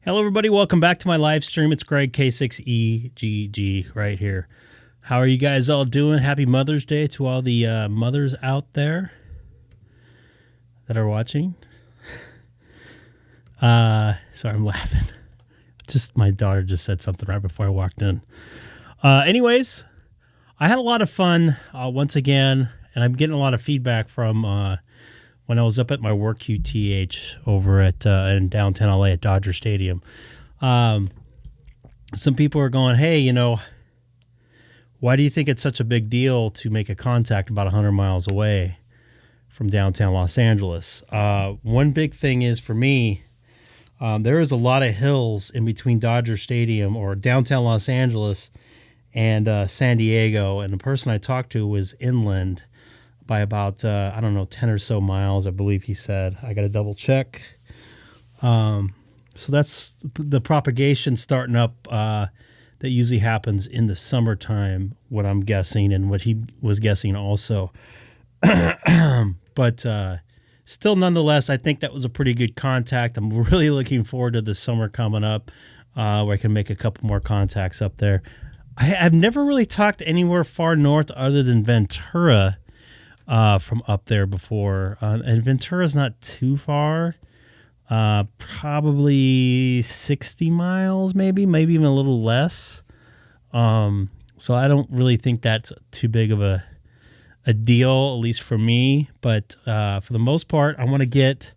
Hello, everybody. Welcome back to my live stream. It's Greg, K6EGG, right here. How are you guys all doing? Happy Mother's Day to all the mothers out there that are watching. Sorry, I'm laughing. Just my daughter just said something right before I walked in. Anyways, I had a lot of fun once again, and I'm getting a lot of feedback from when I was up at my work QTH over at in downtown LA at Dodger Stadium. Some people are going, hey, you know, why do you think it's such a big deal to make a contact about 100 miles away from downtown Los Angeles? One big thing is for me, there is a lot of hills in between Dodger Stadium or downtown Los Angeles and San Diego. And the person I talked to was inland by about, 10 or so miles, I believe he said. I got to double check. So that's the propagation starting up that usually happens in the summertime, what I'm guessing, and what he was guessing also. But still, nonetheless, I think that was a pretty good contact. I'm really looking forward to the summer coming up where I can make a couple more contacts up there. I've never really talked anywhere far north other than Ventura from up there before. And Ventura's not too far. Probably 60 miles, maybe even a little less. So I don't really think that's too big of a deal, at least for me. But for the most part, I want to get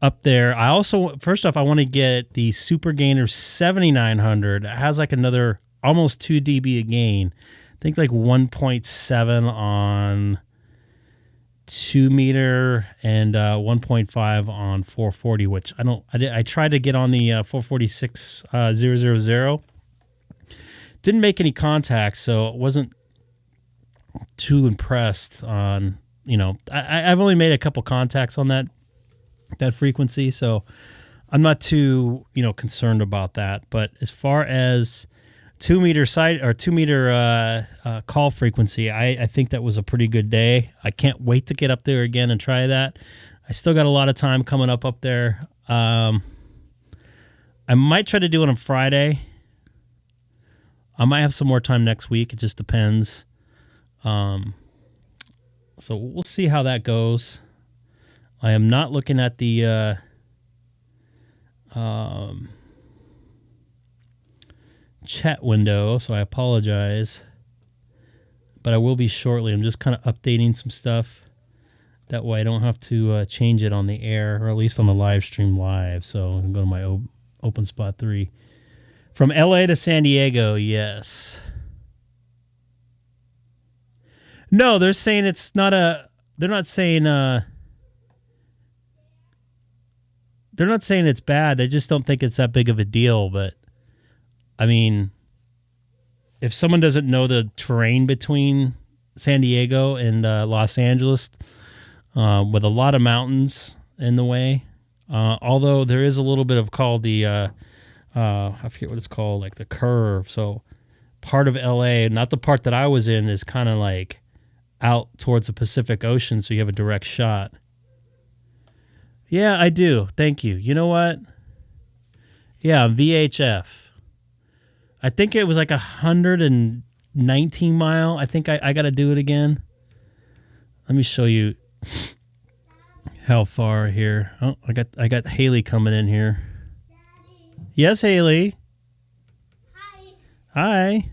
up there. I also, first off, I want to get the Super Gainer 7900. It has like another almost 2 dB a gain. I think like 1.7 on 2 meter and 1.5 on 440, which I tried to get on the 446,000. Didn't make any contacts, so wasn't too impressed on, I've only made a couple contacts on that frequency, so I'm not too, concerned about that. But as far as 2 meter side or 2 meter call frequency, I think that was a pretty good day. I can't wait to get up there again and try that. I still got a lot of time coming up there. I might try to do it on Friday. I might have some more time next week. It just depends. So we'll see how that goes. I am not looking at the chat window, so I apologize, but I will be shortly. I'm just kind of updating some stuff. That way I don't have to change it on the air, or at least on the live stream live. So I'm going to go to my open spot 3. From LA to San Diego, yes. No, they're saying it's not they're not saying it's bad. They just don't think it's that big of a deal. But I mean, if someone doesn't know the terrain between San Diego and Los Angeles, with a lot of mountains in the way, although there is a little bit of called the, I forget what it's called, like the curve. So part of LA, not the part that I was in, is kind of like out towards the Pacific Ocean, so you have a direct shot. Yeah, I do. Thank you. You know what? Yeah, VHF. I think it was like 119 mile. I think I got to do it again. Let me show you how far here. Oh, I got Haley coming in here. Daddy. Yes, Haley. Hi.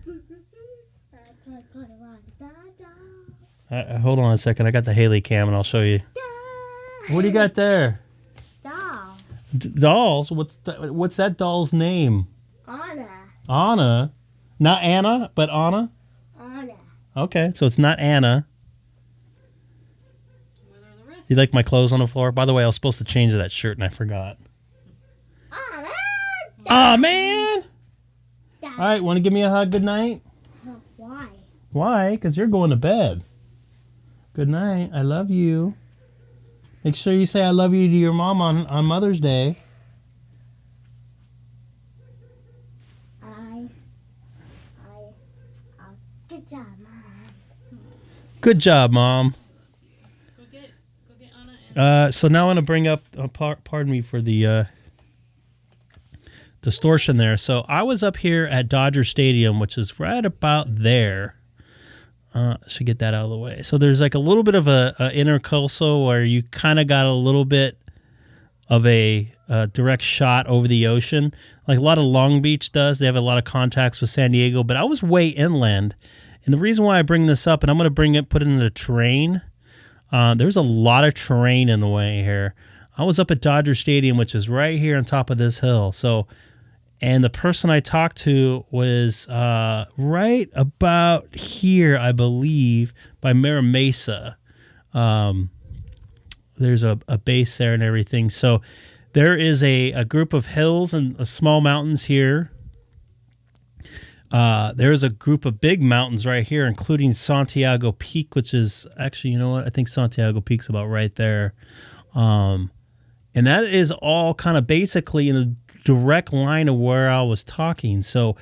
Hi. Hold on a second. I got the Haley cam, and I'll show you. What do you got there? Dolls. Dolls? What's that doll's name? Anna. Anna? Not Anna, but Anna? Anna. Okay, so it's not Anna. You like my clothes on the floor? By the way, I was supposed to change that shirt, and I forgot. Anna. Aw, man! All right, want to give me a hug? Good night? Why? Why? Because you're going to bed. Good night. I love you. Make sure you say I love you to your mom on Mother's Day. Good job, Mom. Good job, Mom. Go get Anna. So now I want to bring up, pardon me for the distortion there. So I was up here at Dodger Stadium, which is right about there. Should get that out of the way. So there's like a little bit of a intercoastal where you kind of got a little bit of a direct shot over the ocean, like a lot of Long Beach does. They have a lot of contacts with San Diego, but I was way inland. And the reason why I bring this up, and I'm going to put it in the terrain, there's a lot of terrain in the way here. I was up at Dodger Stadium, which is right here on top of this hill. So, and the person I talked to was right about here, I believe, by Mira Mesa. There's a base there and everything. So there is a group of hills and small mountains here. There's a group of big mountains right here, including Santiago Peak, which is actually, you know what? I think Santiago Peak's about right there. And that is all kind of basically in a direct line of where I was talking. So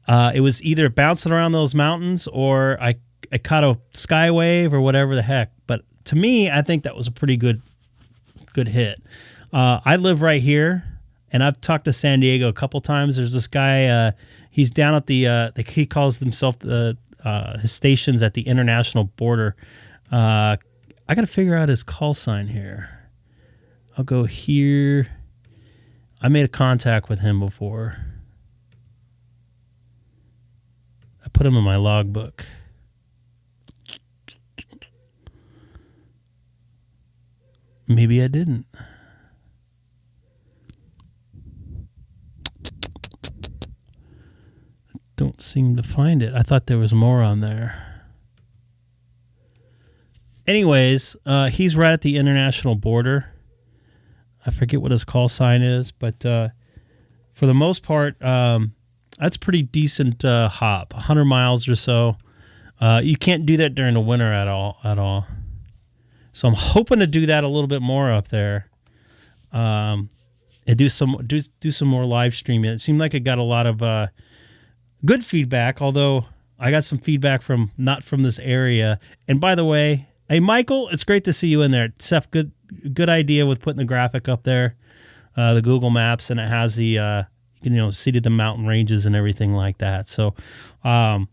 it was either bouncing around those mountains or I caught a skywave or whatever the heck. But to me, I think that was a pretty good hit. I live right here, and I've talked to San Diego a couple times. There's this guy, he's down at he calls himself his station's at the international border. I got to figure out his call sign here. I'll go here. I made a contact with him before. I put him in my logbook. Maybe I didn't. Don't seem to find it. I thought there was more on there. Anyways, he's right at the international border. I forget what his call sign is, but for the most part, that's pretty decent hop, 100 miles or so. You can't do that during the winter at all. So I'm hoping to do that a little bit more up there, and do some more live streaming. It seemed like it got a lot of good feedback, although I got some feedback from not from this area. And by the way, hey Michael, it's great to see you in there. Seth, good idea with putting the graphic up there, the Google Maps, and it has the seated the mountain ranges and everything like that. So I'm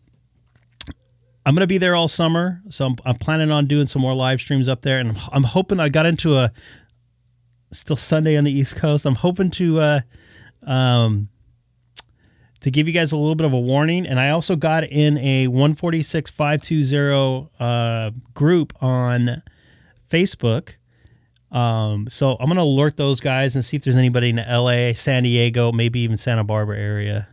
going to be there all summer, so I'm planning on doing some more live streams up there, and I'm hoping I got into still Sunday on the East Coast. I'm hoping to give you guys a little bit of a warning, and I also got in a 146-520 group on Facebook. So I'm going to alert those guys and see if there's anybody in the LA, San Diego, maybe even Santa Barbara area.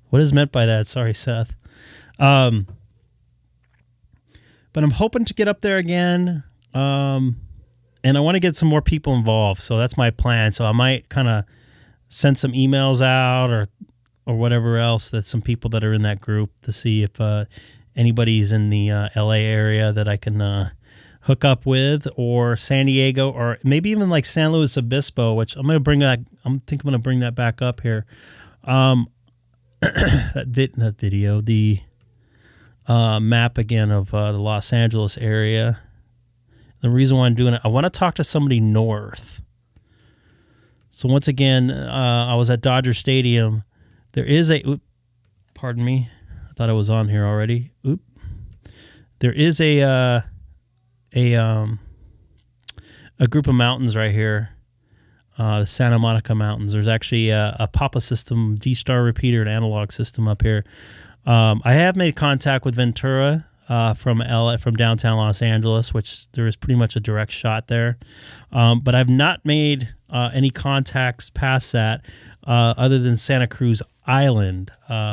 What is meant by that? Sorry, Seth. But I'm hoping to get up there again, and I want to get some more people involved. So that's my plan. So I might kind of send some emails out or whatever else, that some people that are in that group, to see if anybody's in the LA area that I can hook up with, or San Diego, or maybe even like San Luis Obispo, which I'm going to bring that. I'm going to bring that back up here. That video, the map again of the Los Angeles area. The reason why I'm doing it, I want to talk to somebody north. So once again, I was at Dodger Stadium. There is pardon me, I thought I was on here already. There is a group of mountains right here. The Santa Monica Mountains. There's actually a Papa system, DStar repeater, and analog system up here. I have made contact with Ventura from downtown Los Angeles, which there is pretty much a direct shot there. But I've not made any contacts past that, other than Santa Cruz Island,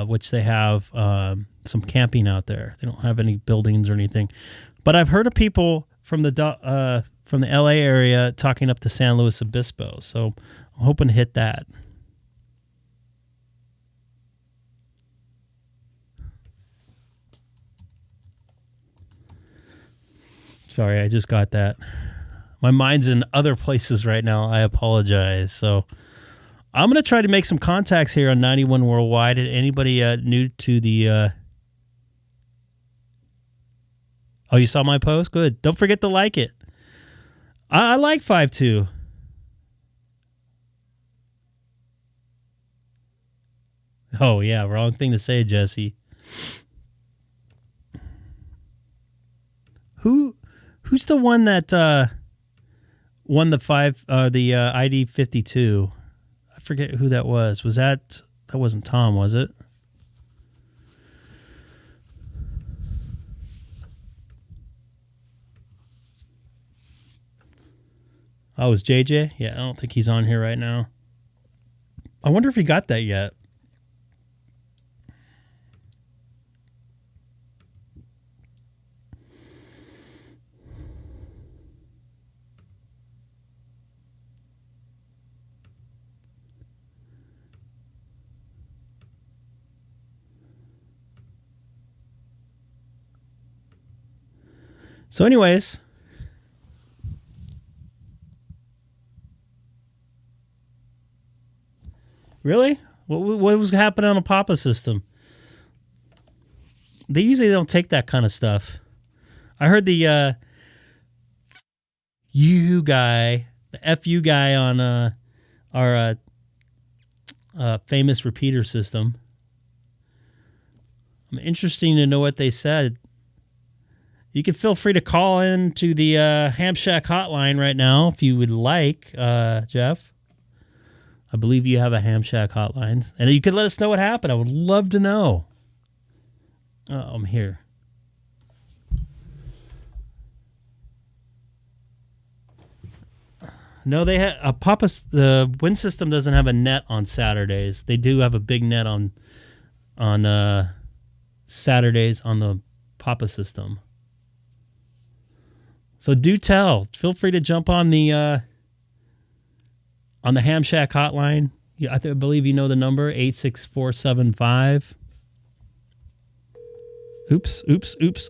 which they have some camping out there. They don't have any buildings or anything. But I've heard of people from the LA area talking up to San Luis Obispo. So I'm hoping to hit that. Sorry, I just got that. My mind's in other places right now. I apologize. So I'm going to try to make some contacts here on 91 Worldwide. And anybody new to the Oh, you saw my post? Good. Don't forget to like it. I like 5.2. Oh, yeah. Wrong thing to say, Jesse. Who's the one that won the ID 52? I forget who that was. That wasn't Tom, was it? Oh, it was JJ? Yeah, I don't think he's on here right now. I wonder if he got that yet. So anyways, really? What was happening on the Papa system? They usually don't take that kind of stuff. I heard the FU guy on our famous repeater system. I'm interested to know what they said. You can feel free to call in to the Ham Shack hotline right now if you would like, Jeff. I believe you have a Ham Shack hotline. And you could let us know what happened. I would love to know. Oh, I'm here. No, they have the Wind system doesn't have a net on Saturdays. They do have a big net on Saturdays on the Papa system. So do tell. Feel free to jump on the Ham Shack hotline. I believe you know the number, 86475. Oops.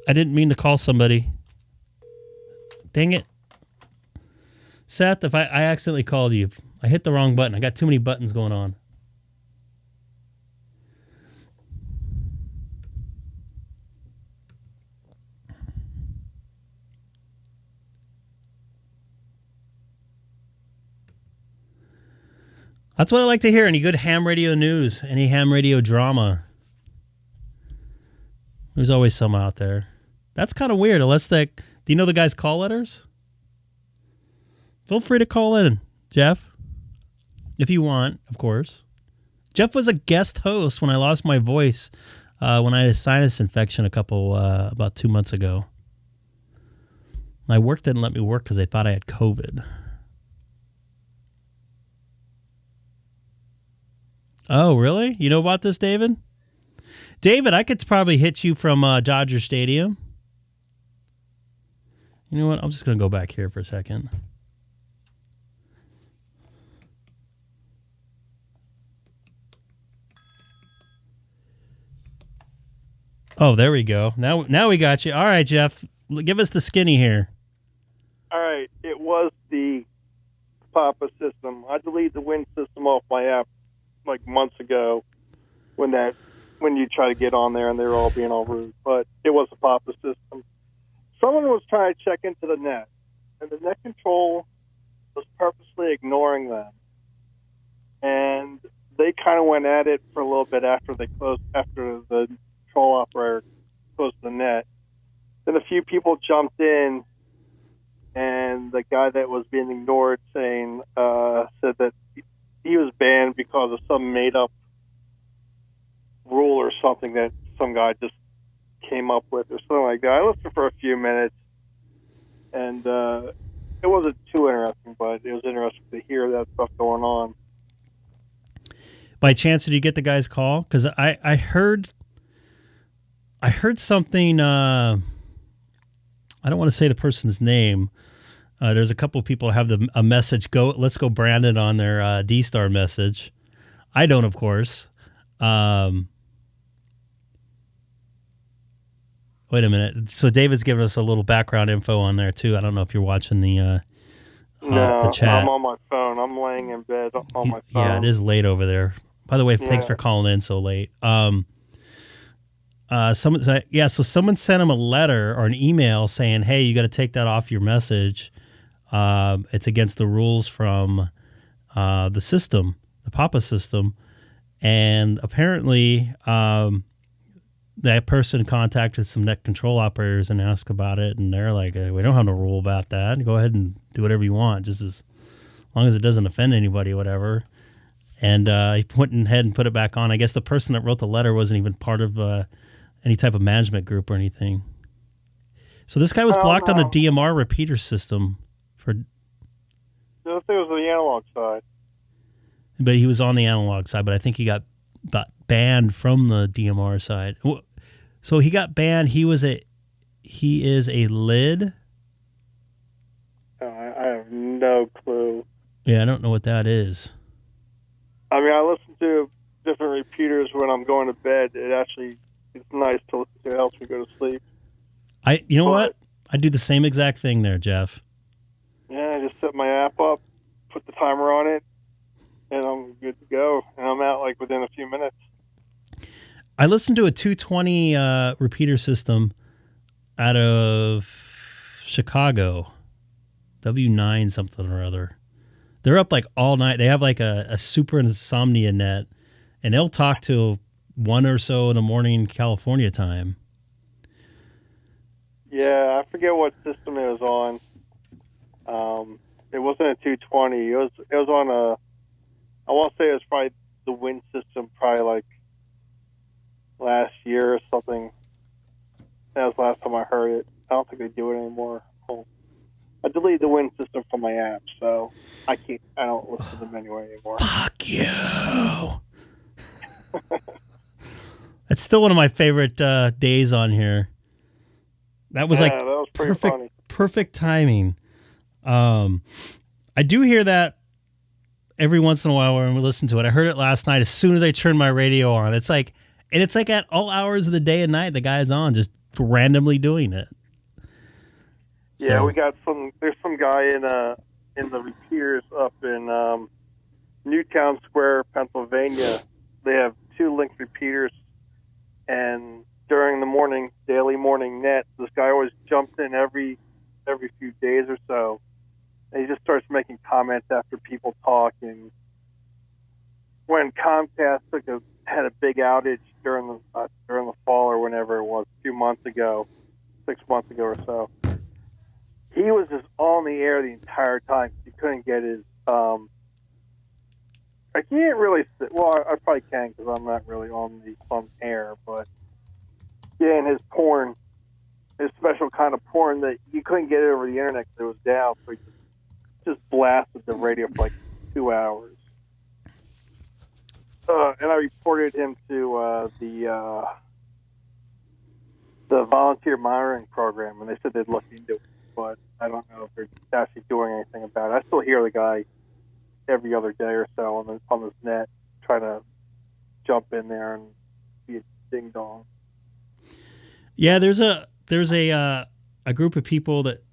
I didn't mean to call somebody. Dang it. Seth, if I accidentally called you, I hit the wrong button. I got too many buttons going on. That's what I like to hear. Any good ham radio news? Any ham radio drama? There's always some out there. That's kind of weird. Do you know the guy's call letters? Feel free to call in, Jeff. If you want, of course. Jeff was a guest host when I lost my voice when I had a sinus infection about 2 months ago. My work didn't let me work because they thought I had COVID. Oh, really? You know about this, David? David, I could probably hit you from Dodger Stadium. You know what? I'm just going to go back here for a second. Oh, there we go. Now we got you. All right, Jeff. Give us the skinny here. All right. It was the Papa system. I deleted the Wind system off my app like months ago when you try to get on there and they're all being all rude. But it was the Papa system. Someone was trying to check into the net, and the net control was purposely ignoring them. And they kind of went at it for a little bit after the control operator closed the net. Then a few people jumped in, and the guy that was being ignored said that he was banned because of some made-up rule or something that some guy just came up with or something like that. I listened for a few minutes, and it wasn't too interesting, but it was interesting to hear that stuff going on. By chance, did you get the guy's call? Because I heard something. I don't want to say the person's name. There's a couple of people have a message. Let's go Brandon on their DStar message. I don't, of course. Wait a minute. So David's giving us a little background info on there too. I don't know if you're watching the chat. I'm on my phone. I'm laying in bed on my phone. Yeah, it is late over there. By the way, thanks for calling in so late. someone sent him a letter or an email saying, "Hey, you got to take that off your message. It's against the rules from the system, the Papa system." And apparently, that person contacted some net control operators and asked about it, and they're like, "We don't have no rule about that. Go ahead and do whatever you want, just as long as it doesn't offend anybody, whatever." And he went ahead and put it back on. I guess the person that wrote the letter wasn't even part of any type of management group or anything. So this guy was blocked on the DMR repeater system for. I think it was the analog side. But he was on the analog side. But I think he got banned from the DMR side. So he got banned. He is a lid. Oh, I have no clue. Yeah, I don't know what that is. I mean, I listen to different repeaters when I'm going to bed. It's nice to listen to. It helps me go to sleep. You know what? I do the same exact thing there, Jeff. Yeah, I just set my app up, put the timer on it, and I'm good to go. And I'm out like within a few minutes. I listened to a 220 repeater system out of Chicago, W9 something or other. They're up like all night. They have like a super insomnia net, and they'll talk till 1 or so in the morning California time. Yeah, I forget what system it was on. It wasn't a 220. It was on I want to say it was probably the Wind system, probably like last year or something. That was the last time I heard it. I don't think they do it anymore. I deleted the Wind system from my app, so I don't listen to them anymore. Fuck you. That's still one of my favorite days on here. That was that was pretty funny. Perfect timing. I do hear that every once in a while when we listen to it. I heard it last night as soon as I turned my radio on. It's like at all hours of the day and night the guy's on, just randomly doing it. Yeah, we got there's some guy in the repeaters up in Newtown Square, Pennsylvania. They have 2 linked repeaters, and during the morning, daily morning net, this guy always jumps in every few days or so, and he just starts making comments after people talk. And when Comcast had a big outage during the fall or whenever it was, 2 months ago, 6 months ago or so, he was just on the air the entire time. He couldn't get his. I can't really. Well, I probably can because I'm not really on air. But yeah, and his porn, his special kind of porn that you couldn't get it over the internet because it was down. So he just blasted the radio for like 2 hours. And I reported him to the volunteer monitoring program, and they said they'd look into it. But I don't know if they're actually doing anything about it. I still hear the guy every other day or so on this net trying to jump in there and be a ding dong. Yeah, there's a group of people that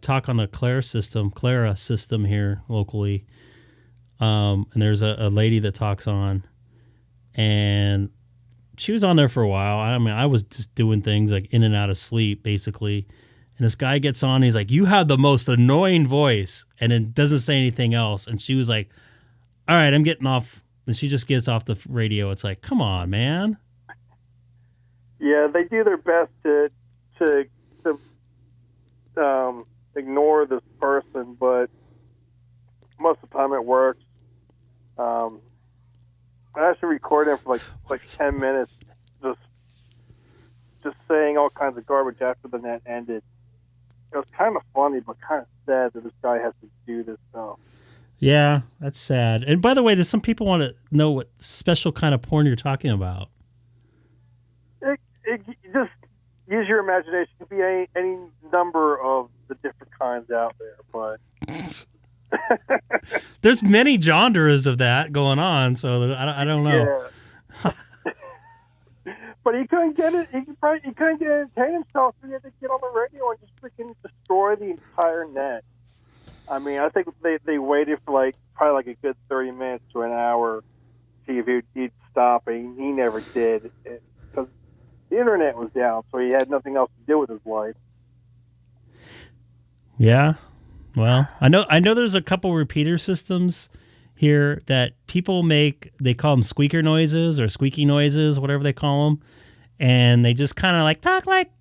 talk on the Clara system here locally, and there's a lady that talks on, and she was on there for a while. I mean, I was just doing things like in and out of sleep basically. And this guy gets on, he's like, "You have the most annoying voice," and then doesn't say anything else. And she was like, "All right, I'm getting off." And she just gets off the radio. It's like, come on, man. Yeah, they do their best to ignore this person, but most of the time it works. I actually recorded him for like 10 minutes, just saying all kinds of garbage after the net ended. It was kind of funny, but kind of sad that this guy has to do this stuff. Yeah, that's sad. And by the way, does some people want to know what special kind of porn you're talking about? Just use your imagination. It could be any number of the different kinds out there, but there's many genres of that going on. So I don't know. Yeah. But he couldn't get it. He couldn't get entertain himself. So he had to get on the radio and just freaking destroy the entire net. I mean, I think they waited for probably a good 30 minutes to an hour to see if he'd stop, and he never did. Because the internet was down, so he had nothing else to do with his life. Yeah. Well, I know there's a couple repeater systems here that people make. They call them squeaker noises or squeaky noises, whatever they call them. And they just kind of like talk like,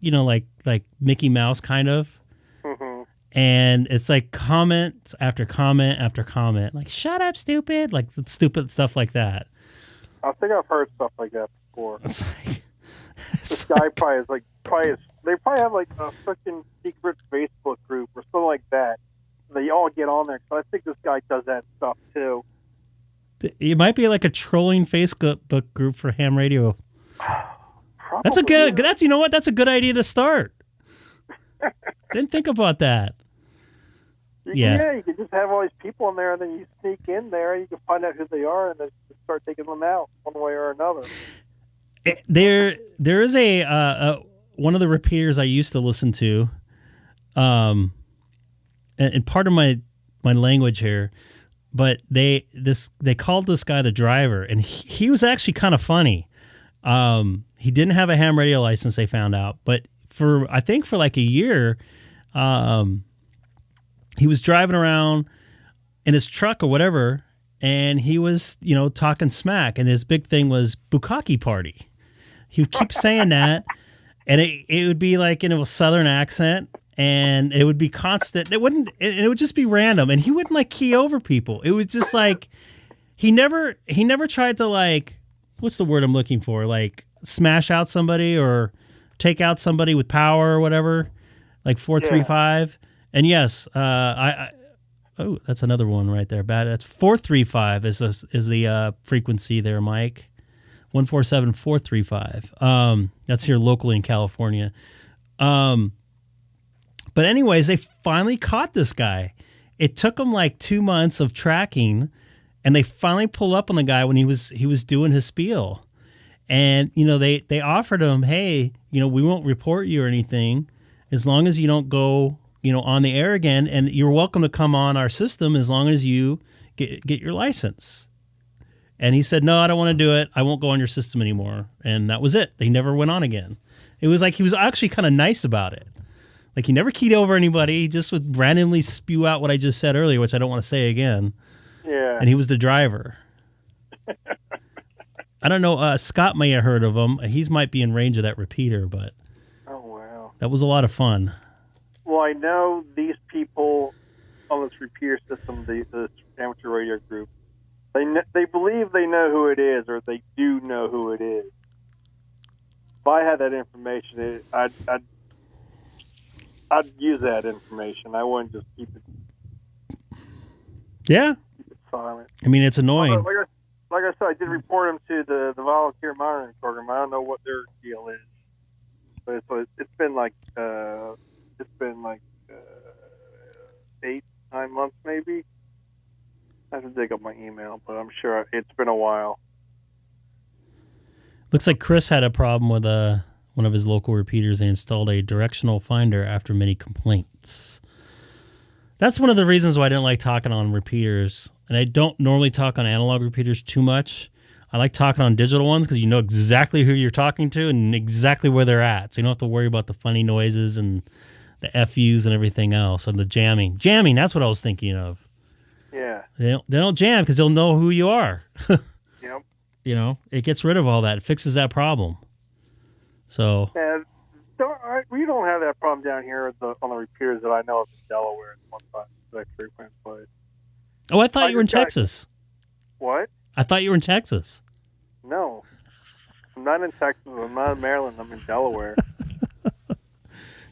like Mickey Mouse kind of. Mm-hmm. And it's like comment after comment after comment. Like, shut up, stupid. Like stupid stuff like that. I think I've heard stuff like that before. It's like... This guy they probably have like a freaking secret Facebook group or something like that. They all get on there. So I think this guy does that stuff too. It might be like a trolling Facebook group for ham radio. Probably, That's a good. That's, you know what? That's a good idea to start. Didn't think about that. Yeah, you can just have all these people in there, and then you sneak in there. You can find out who they are, and then start taking them out one way or another. There is a one of the repeaters I used to listen to, and part of my language here, but they called this guy the driver, and he was actually kind of funny. He didn't have a ham radio license, they found out, but for like a year, he was driving around in his truck or whatever, and he was, talking smack, and his big thing was bukkake party. He would keep saying that, and it would be like in a southern accent, and it would be constant. It would just be random, and he wouldn't like key over people. It was just like he never tried to, like, what's the word I'm looking for? Like smash out somebody or take out somebody with power or whatever, like 435. And yes, oh, that's another one right there. Bad. That's 435 is the frequency there, Mike. 147-435. That's here locally in California. But anyways, they finally caught this guy. It took them like 2 months of tracking, and they finally pulled up on the guy when he was doing his spiel. And, they offered him, hey, we won't report you or anything as long as you don't go, on the air again, and you're welcome to come on our system as long as you get your license. And he said, no, I don't want to do it. I won't go on your system anymore. And that was it. They never went on again. It was like he was actually kind of nice about it. Like he never keyed over anybody. He just would randomly spew out what I just said earlier, which I don't want to say again. Yeah. And he was the driver. I don't know. Scott may have heard of him. He might be in range of that repeater, but oh, wow. That was a lot of fun. Well, I know these people on this repeater system, this amateur radio group, they believe they know who it is, or they do know who it is. If I had that information, I'd use that information. I wouldn't just keep it. Yeah. Keep it silent. I mean, it's annoying. Like I said, I did report them to the volunteer monitoring program. I don't know what their deal is, but it's been like 8-9 months maybe. I have to dig up my email, but I'm sure it's been a while. Looks like Chris had a problem with one of his local repeaters. They installed a directional finder after many complaints. That's one of the reasons why I didn't like talking on repeaters. And I don't normally talk on analog repeaters too much. I like talking on digital ones because you know exactly who you're talking to and exactly where they're at. So you don't have to worry about the funny noises and the FUs and everything else and the jamming. Jamming, that's what I was thinking of. Yeah. They don't jam because they'll know who you are. Yep. It gets rid of all that. It fixes that problem. So. And we don't have that problem down here on the repeaters that I know of in Delaware. That frequent, but oh, I thought you were in Texas. What? I thought you were in Texas. No. I'm not in Texas. I'm not in Maryland. I'm in Delaware.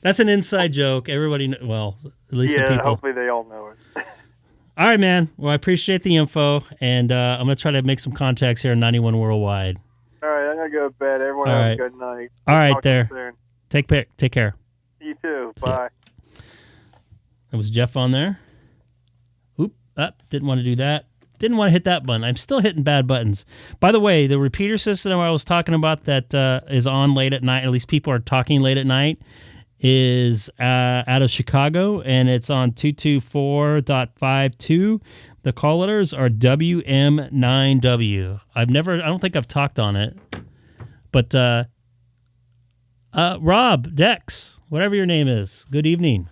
That's an inside joke. Everybody, well, at least the people. Hopefully they all know it. All right, man. Well, I appreciate the info, and I'm going to try to make some contacts here on 91 Worldwide. All right, I'm going to go to bed. Everyone have a good night. All right, there. Take care. You too. Bye. That was Jeff on there. Oop, didn't want to do that. Didn't want to hit that button. I'm still hitting bad buttons. By the way, the repeater system I was talking about that is on late at night, at least people are talking late at night, is out of Chicago, and it's on 224.52. The call letters are WM9W. I don't think I've talked on it, but Rob, Dex, whatever your name is, good evening.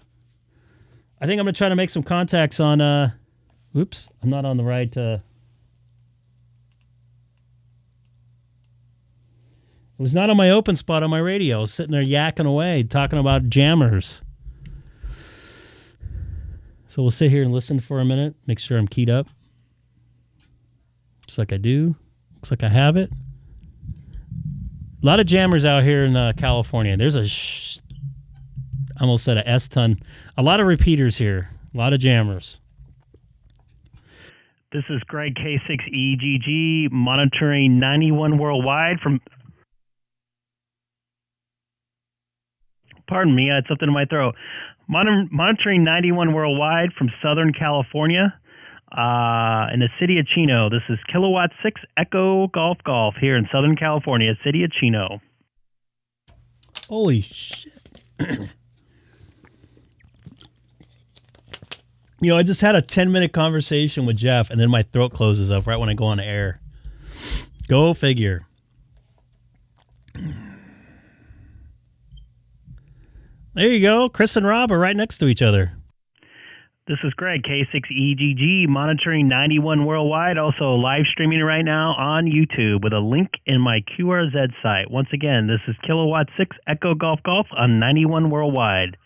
I think I'm going to try to make some contacts on, oops, I'm not on the right, it was not on my open spot on my radio. I was sitting there yakking away, talking about jammers. So we'll sit here and listen for a minute, make sure I'm keyed up. Looks like I do. Looks like I have it. A lot of jammers out here in California. There's I almost said a S-ton. A lot of repeaters here. A lot of jammers. This is Greg K6EGG monitoring 91 worldwide from... Pardon me, I had something in my throat. Monitoring 91 worldwide from Southern California in the city of Chino. This is Kilowatt 6 Echo Golf Golf here in Southern California, city of Chino. Holy shit. You know, I just had a 10-minute conversation with Jeff, and then my throat closes up right when I go on air. Go figure. There you go. Chris and Rob are right next to each other. This is Greg, K6EGG, monitoring 91 worldwide, also live streaming right now on YouTube with a link in my QRZ site. Once again, this is Kilowatt 6 Echo Golf Golf on 91 worldwide.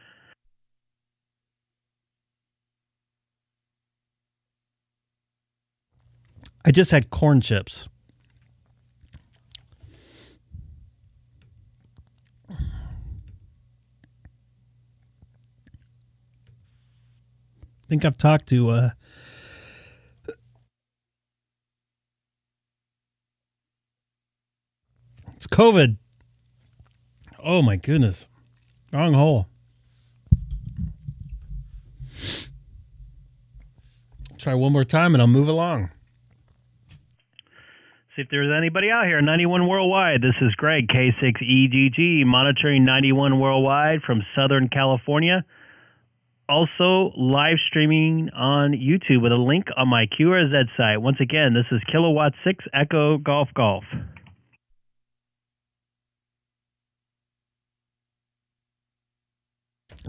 I just had corn chips. I think I've talked to it's COVID. Oh my goodness. Wrong hole. Try one more time and I'll move along. See if there's anybody out here. 91 worldwide. This is Greg, K6EGG, monitoring 91 worldwide from Southern California. Also live streaming on YouTube with a link on my QRZ site. Once again, this is Kilowatt 6 Echo Golf Golf.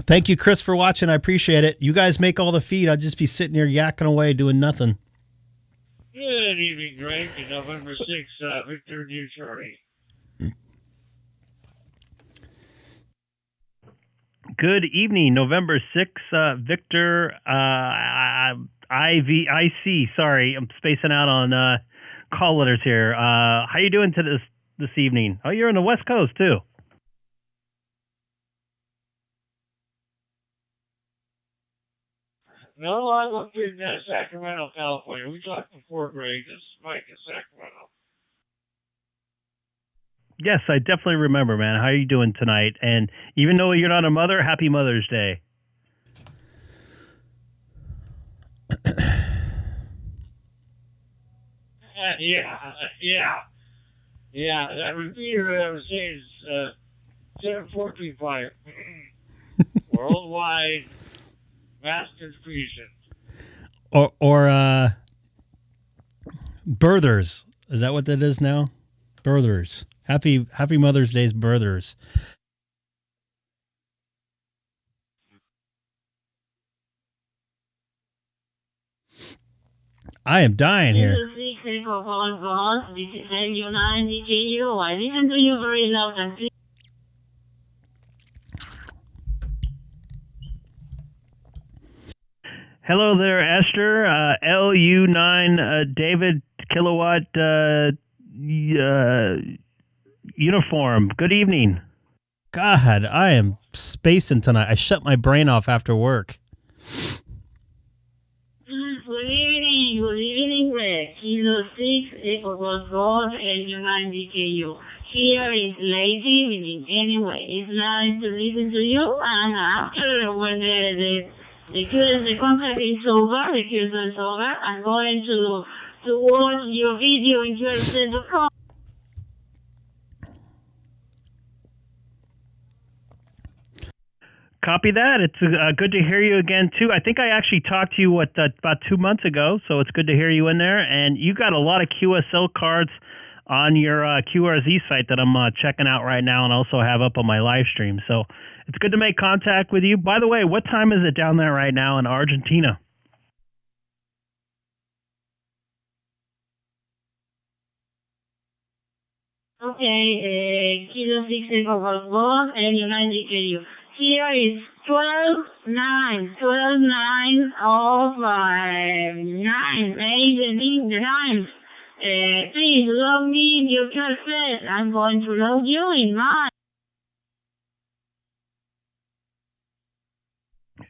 Thank you, Chris, for watching. I appreciate it. You guys make all the feed. I'll just be sitting here yakking away doing nothing. Good evening, Greg. November 6th, Victor New Charlie. Good evening, November 6th, Victor IC. Sorry, I'm spacing out on call letters here. How you doing this evening? Oh, you're on the West Coast too. No, I'm up in Sacramento, California. We talked before, Greg. This is Mike in Sacramento. Yes, I definitely remember, man. How are you doing tonight? And even though you're not a mother, happy Mother's Day. Yeah. That repeater that I was saying is 7435. Worldwide mass distribution. Or birthers. Is that what that is now? Birthers. Happy Mother's Day's birthers. I am dying here. This is Yaesu. I listen to you very loud and clear. Hello there, Esther. LU9 David Kilowatt uniform. Good evening. God, I am spacing tonight. I shut my brain off after work. Good evening, Greg. Kilo 6, Echo Golf Golf, LU9 Here is lazy, anyway. It's nice to listen to you, and after when the contract is over, I'm going to watch your video in QRZ.com. Copy that. It's good to hear you again, too. I think I actually talked to you, about 2 months ago, so it's good to hear you in there. And you got a lot of QSL cards on your QRZ site that I'm checking out right now and also have up on my live stream. So it's good to make contact with you. By the way, what time is it down there right now in Argentina? Okay, Kilo 6 Echo Golf and United KU. Here is 12-9 of 9, 8, the time. Please log me in your cassette. I'm going to log you in mine.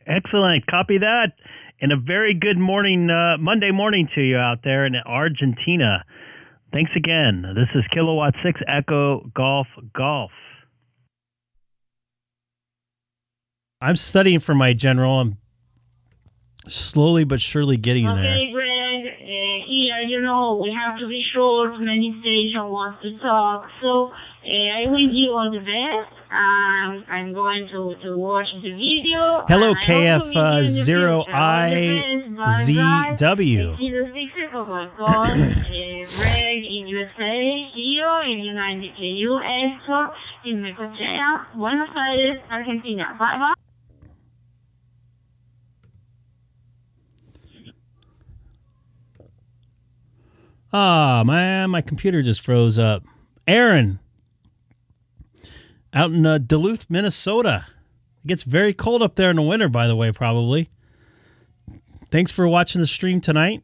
Excellent. Copy that. And a very good morning, Monday morning to you out there in Argentina. Thanks again. This is Kilowatt 6 Echo Golf Golf. I'm studying for my general. I'm slowly but surely getting there. Okay, Greg. Here, you know, we have to be short. Many stations want to talk. So, I wish you all the best. I'm going to watch the video. Hello, KF0IZW. Greg in USA, here in United US, in Necochea, Buenos Aires, Argentina. Bye-bye. Ah, man, my computer just froze up. Aaron, out in Duluth, Minnesota. It gets very cold up there in the winter, by the way, probably. Thanks for watching the stream tonight.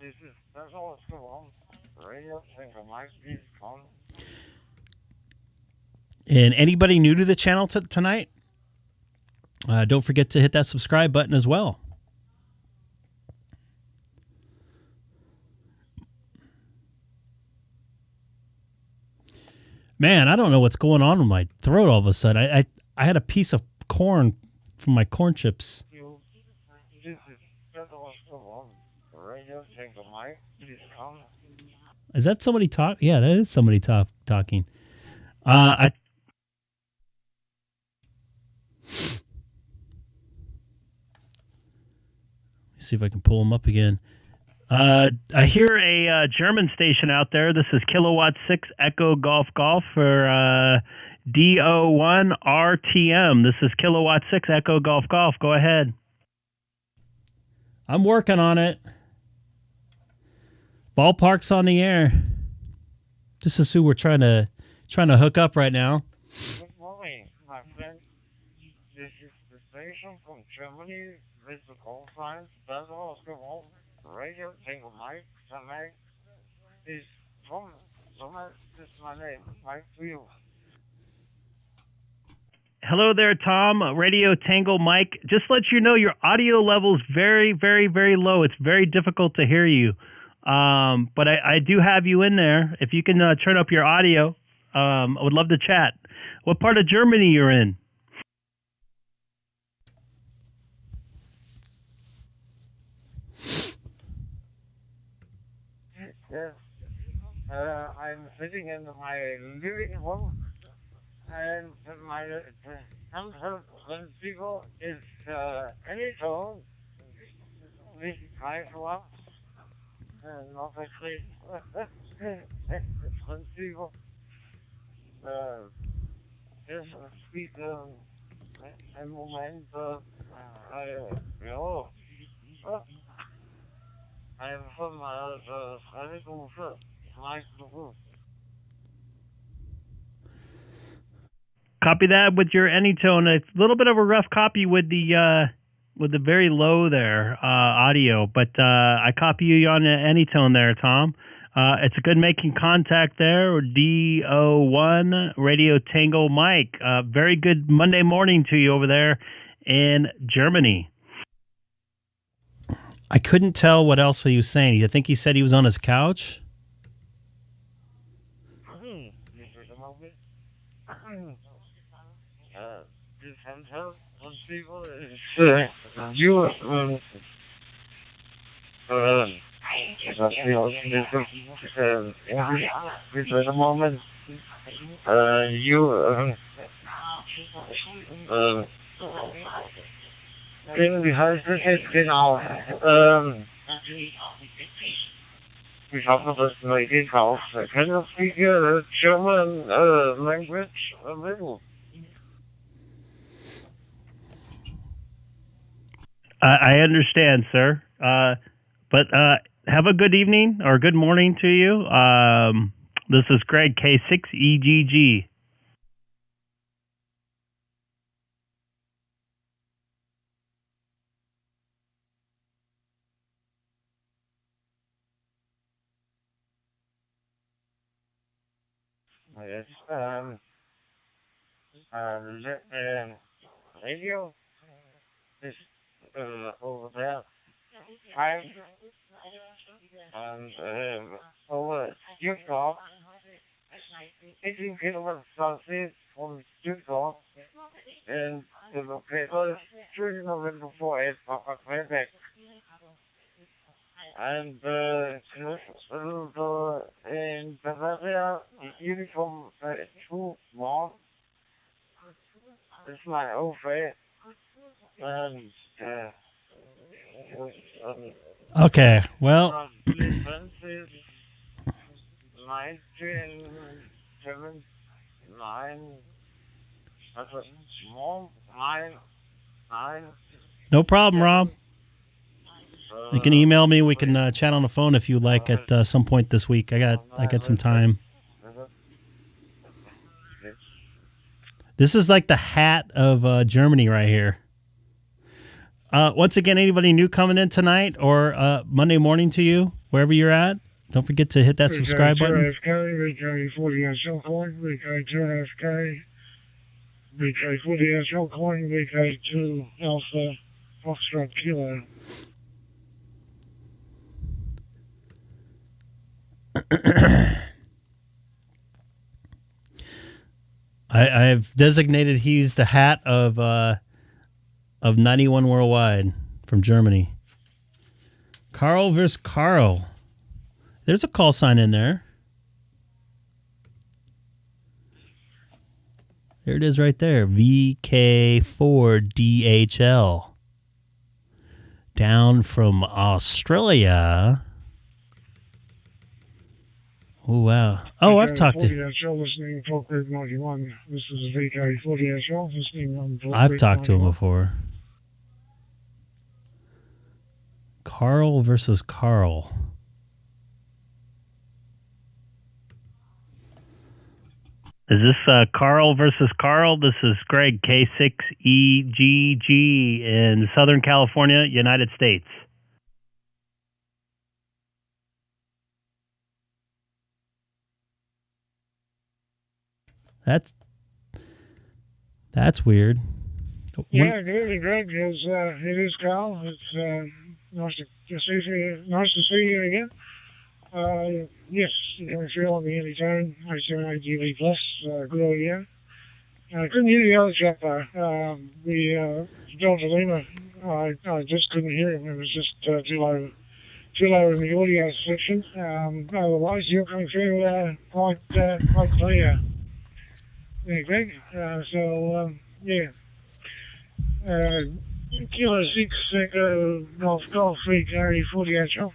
This is special radio And anybody new to the channel tonight, don't forget to hit that subscribe button as well. Man, I don't know what's going on with my throat all of a sudden. I had a piece of corn from my corn chips. Is that somebody talk? Yeah, that is somebody talking. Let me see if I can pull them up again. I hear a German station out there. This is Kilowatt 6 Echo Golf Golf for DO1 RTM. This is Kilowatt 6 Echo Golf Golf. Go ahead. I'm working on it. Ballpark's on the air. This is who we're trying to hook up right now. Good morning, my friend. This is the station from Germany with the call sign Special Radio Tango Mike. Tonight is from Sommer. This is my name. Mike to you. Hello there, Tom. Radio Tango Mike. Just let you know your audio level is very, very, very low. It's very difficult to hear you. But I do have you in there. If you can turn up your audio, I would love to chat. What part of Germany you're in? Yes. I'm sitting in my living room, and my people is any tone. This high one, and not actually people. Yes, speak ein Moment. I'm from Freiberufe, Beruf. Copy that with your Anytone. It's a little bit of a rough copy with the very low there audio, but I copy you on the Anytone there, Tom. It's a good making contact there. DO1 Radio Tango Mike. Very good Monday morning to you over there in Germany. I couldn't tell what else he was saying. I think he said he was on his couch. You a moment. Wie heißt das jetzt genau? We have a this lady house. Can you speak German language a little? I understand, sir. But have a good evening or good morning to you. This is Greg, K6EGG. Yes, radio is over there. Over Stuttgart. 18 kilometers southeast from Stuttgart. And the location is 3 November 48 Quebec. And in Bavaria, uniform 2 more. It's my old friend. And Okay, well, 1979. That's a small 9. no problem, Rob. You can email me. We can chat on the phone if you like at some point this week. I got some time. This is like the hat of Germany right here. Once again, anybody new coming in tonight or Monday morning to you, wherever you're at, don't forget to hit that subscribe button. VK2 Alpha Foxtrot Kilo. I've designated he's the hat of 91 Worldwide from Germany. Carl versus Carl. There's a call sign in there. There it is right there. VK4DHL. Down from Australia. Oh, wow. Oh, I've talked to him. I've talked to him before. Carl versus Carl. Is this Carl versus Carl? This is Greg, K6EGG in Southern California, United States. That's weird. Yeah, really, Greg. It is Carl. It's nice to see you again. Yes, you can feel on the anytime. I said ITV Plus. Good audio. I couldn't hear the other chap though. The Delta Lima. I just couldn't hear him. It was just too low in the audio section. Otherwise, you're coming through quite clear. Yeah, Greg. Yeah. Kilo 6 Echo Golf 3 Carry 48 shot.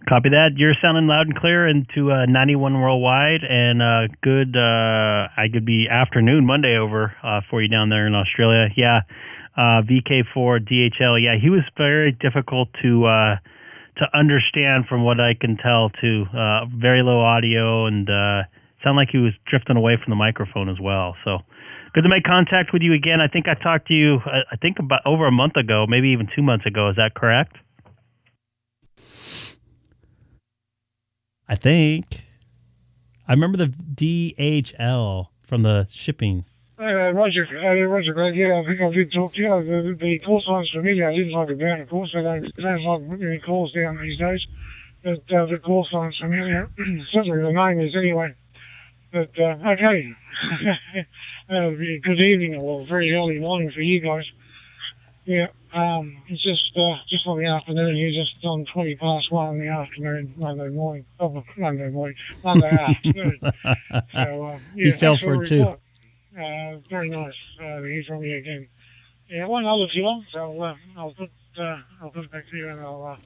Copy that. You're sounding loud and clear into 91 Worldwide, and good, I could be afternoon Monday over for you down there in Australia. Yeah, VK4 DHL. Yeah, he was very difficult to understand from what I can tell, too. Very low audio, and sounded like he was drifting away from the microphone as well. So good to make contact with you again. I think I talked to you, I think about over a month ago, maybe even 2 months ago. Is that correct? I think. I remember the DHL from the shipping. Roger, Greg. Yeah, I think I did talk to you. The call sign's familiar. I didn't like it down, of course. I don't like any calls down these days. But the call sign's familiar. Certainly the name is anyway. But, okay. Good evening, or very early morning for you guys. Yeah, it's just on the afternoon. You're just on 20 past 1 in the afternoon, Monday afternoon. So, yeah, he fell for it too. Very nice to hear from you again. Yeah, one other if you want. So I'll put it back to you and I'll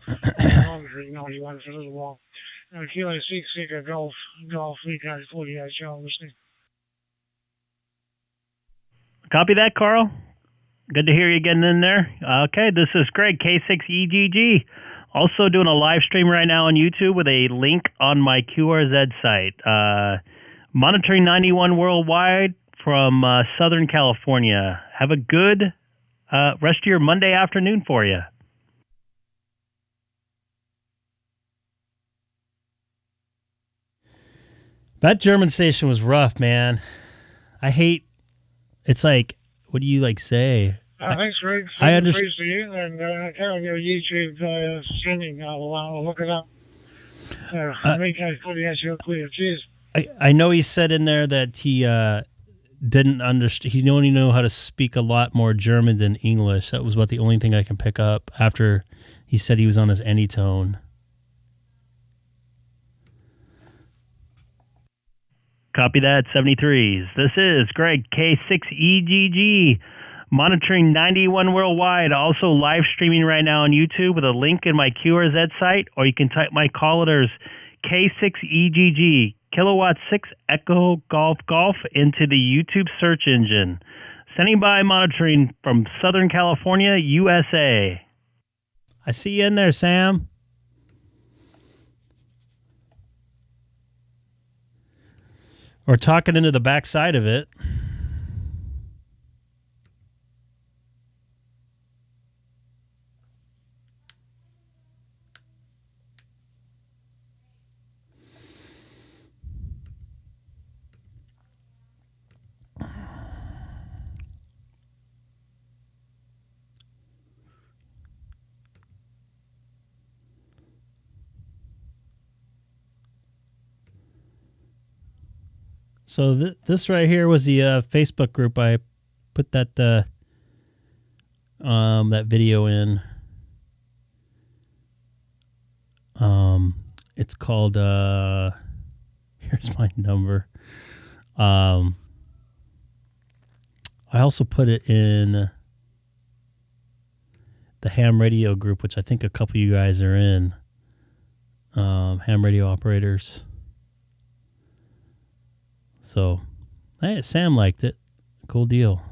laundry 91 for a little while. K6EGG Golf 348 show listening. Copy that, Carl. Good to hear you getting in there. Okay, this is Greg, K6EGG. Also doing a live stream right now on YouTube with a link on my QRZ site. Monitoring 91 worldwide from Southern California. Have a good rest of your Monday afternoon for you. That German station was rough, man. I hate. It's like, what do you like say? Thanks, Greg. I understand. Praise to you, and carry on your YouTube streaming. I'll look it up. I think I fully answered your clear. Cheers. I know he said in there that he didn't understand. He only knew how to speak a lot more German than English. That was about the only thing I can pick up after he said he was on his Anytone. Copy that, 73s. This is Greg, K6EGG, monitoring 91 worldwide, also live streaming right now on YouTube with a link in my QRZ site, or you can type my call letters K6EGG, kilowatt 6 Echo Golf Golf into the YouTube search engine. Sending by monitoring from Southern California, USA. I see you in there, Sam. Or talking into the backside of it. So this right here was the Facebook group. I put that that video in. It's called here's my number. I also put it in the ham radio group, which I think a couple of you guys are in. Ham radio operators. So, hey, Sam liked it. Cool deal.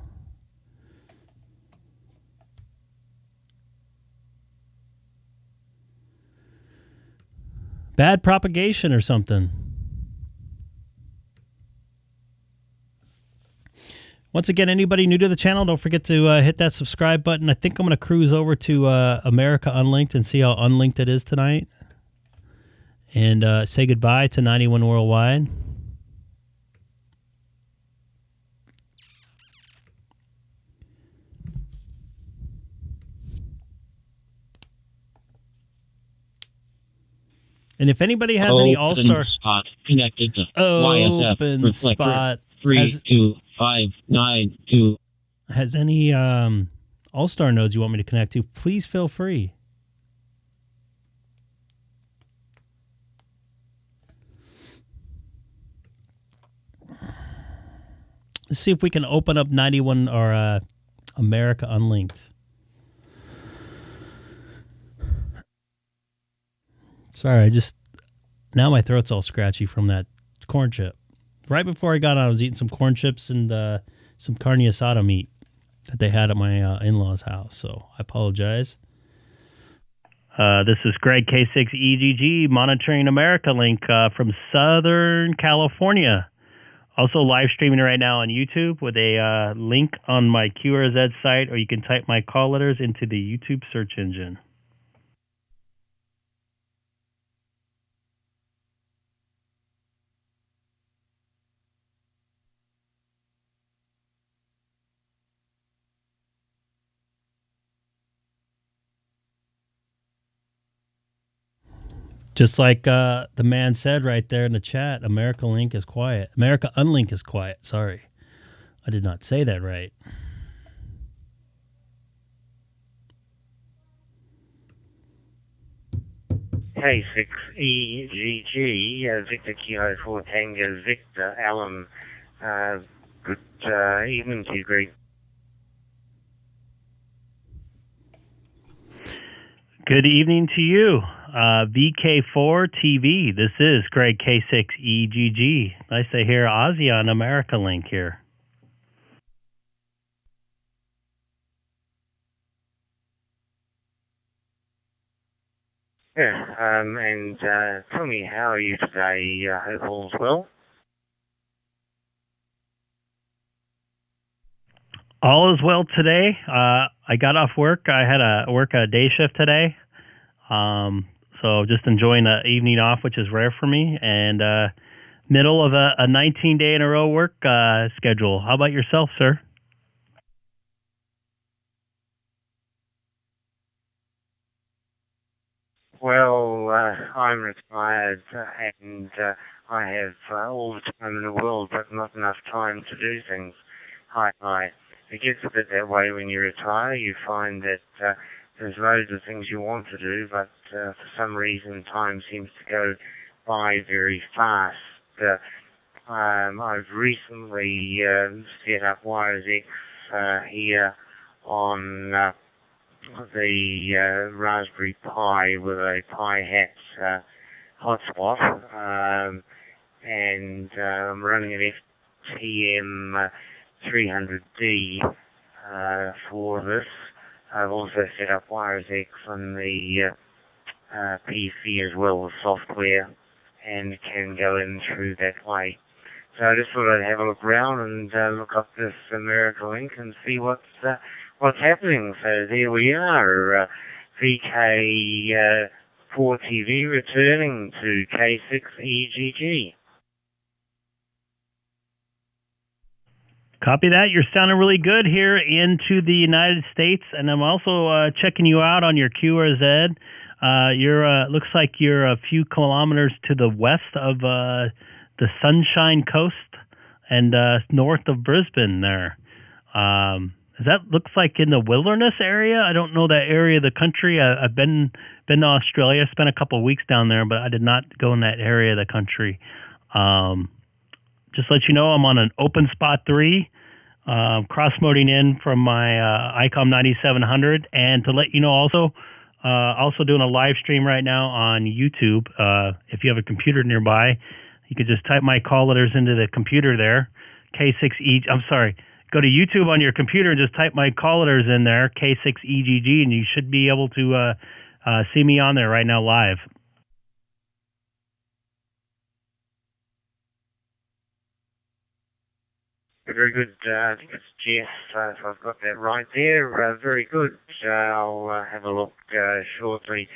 Bad propagation or something. Once again, anybody new to the channel, don't forget to hit that subscribe button. I think I'm going to cruise over to America Unlinked and see how unlinked it is tonight. And say goodbye to 91 Worldwide. And if anybody has any Allstar spot connected to open YSF spot 32592 has any Allstar nodes you want me to connect to, please feel free. Let's see if we can open up 91 or America Unlinked. Sorry, now my throat's all scratchy from that corn chip. Right before I got on, I was eating some corn chips and some carne asada meat that they had at my in-laws' house, so I apologize. This is Greg, K6EGG, monitoring America Link from Southern California. Also live streaming right now on YouTube with a link on my QRZ site, or you can type my call letters into the YouTube search engine. Just like the man said right there in the chat, America Link is quiet. America Unlink is quiet. Sorry. I did not say that right. K6EGG, Victor Kilo 4 Tango Victor Allen. Good evening to you, Greg. Good evening to you, VK4 TV. This is Greg K6EGG. Nice to hear Ozzy on America Link here. Yeah, and tell me, how are you today? Hope all's well. All is well today. I got off work. I had to work a day shift today. So just enjoying the evening off, which is rare for me, and middle of a 19-day in a row work schedule. How about yourself, sir? Well, I'm retired and I have all the time in the world, but not enough time to do things. It gets a bit that way when you retire. You find that there's loads of things you want to do, but for some reason time seems to go by very fast. I've recently set up WiresX here on the Raspberry Pi with a Pi Hat hotspot, and I'm running an FTM 300D for this. I've also set up WiresX on the PC as well with software, and can go in through that way. So I just thought I'd have a look around and look up this America Link and see what's happening. So there we are, VK4 TV returning to K6EGG. Copy that. You're sounding really good here into the United States, and I'm also checking you out on your QRZ. Looks like you're a few kilometers to the west of the Sunshine Coast and north of Brisbane there. That looks like in the wilderness area. I don't know that area of the country. I've been to Australia. I spent a couple of weeks down there, but I did not go in that area of the country. Just to let you know, I'm on an Open Spot 3, cross-moding in from my Icom 9700. And to let you know also doing a live stream right now on YouTube. If you have a computer nearby, you could just type my call letters into the computer there, K6E. I'm sorry. Go to YouTube on your computer and just type my call letters in there, K6EGG, and you should be able to see me on there right now live. Very good. I think it's Jeff, if I've got that right there. Very good. I'll have a look shortly.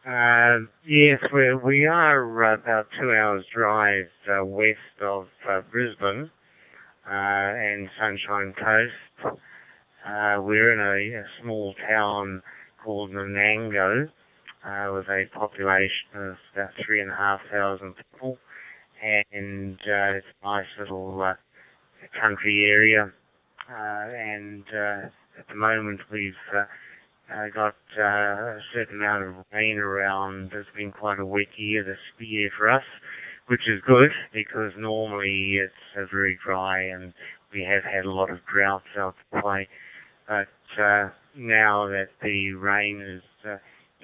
Yes, we are about 2 hours drive west of Brisbane and Sunshine Coast. We're in a small town called Nanango with a population of about 3,500 people, and it's a nice little country area, and at the moment we've got a certain amount of rain around. It's been quite a wet year this year for us, which is good because normally it's very dry and we have had a lot of droughts out the way. But now that the rain is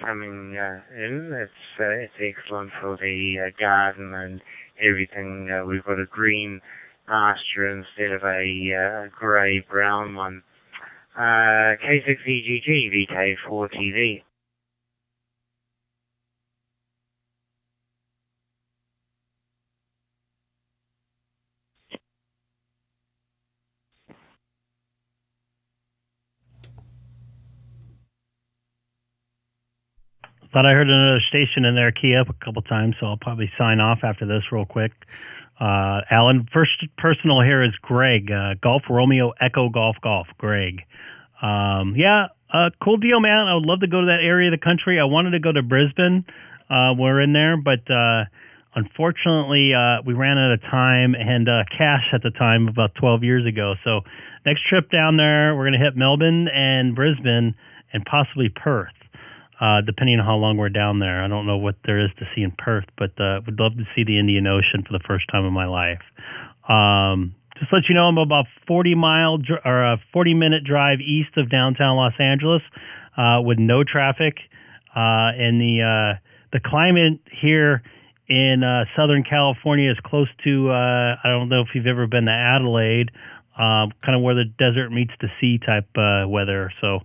coming in, it's excellent for the garden and everything. We've got a green pasture instead of a grey-brown one. K6EGG, VK4 TV. Thought I heard another station in there key up a couple times, so I'll probably sign off after this real quick. Alan, first personal here is Greg, Golf Romeo Echo Golf Greg. Cool deal, man. I would love to go to that area of the country. I wanted to go to Brisbane. We're in there, but unfortunately, we ran out of time and cash at the time about 12 years ago. So next trip down there, we're going to hit Melbourne and Brisbane and possibly Perth. Depending on how long we're down there. I don't know what there is to see in Perth, but would love to see the Indian Ocean for the first time in my life. Just to let you know, I'm about 40-minute drive east of downtown Los Angeles with no traffic. and the climate here in Southern California is close to, I don't know if you've ever been to Adelaide, kind of where the desert meets the sea type weather. So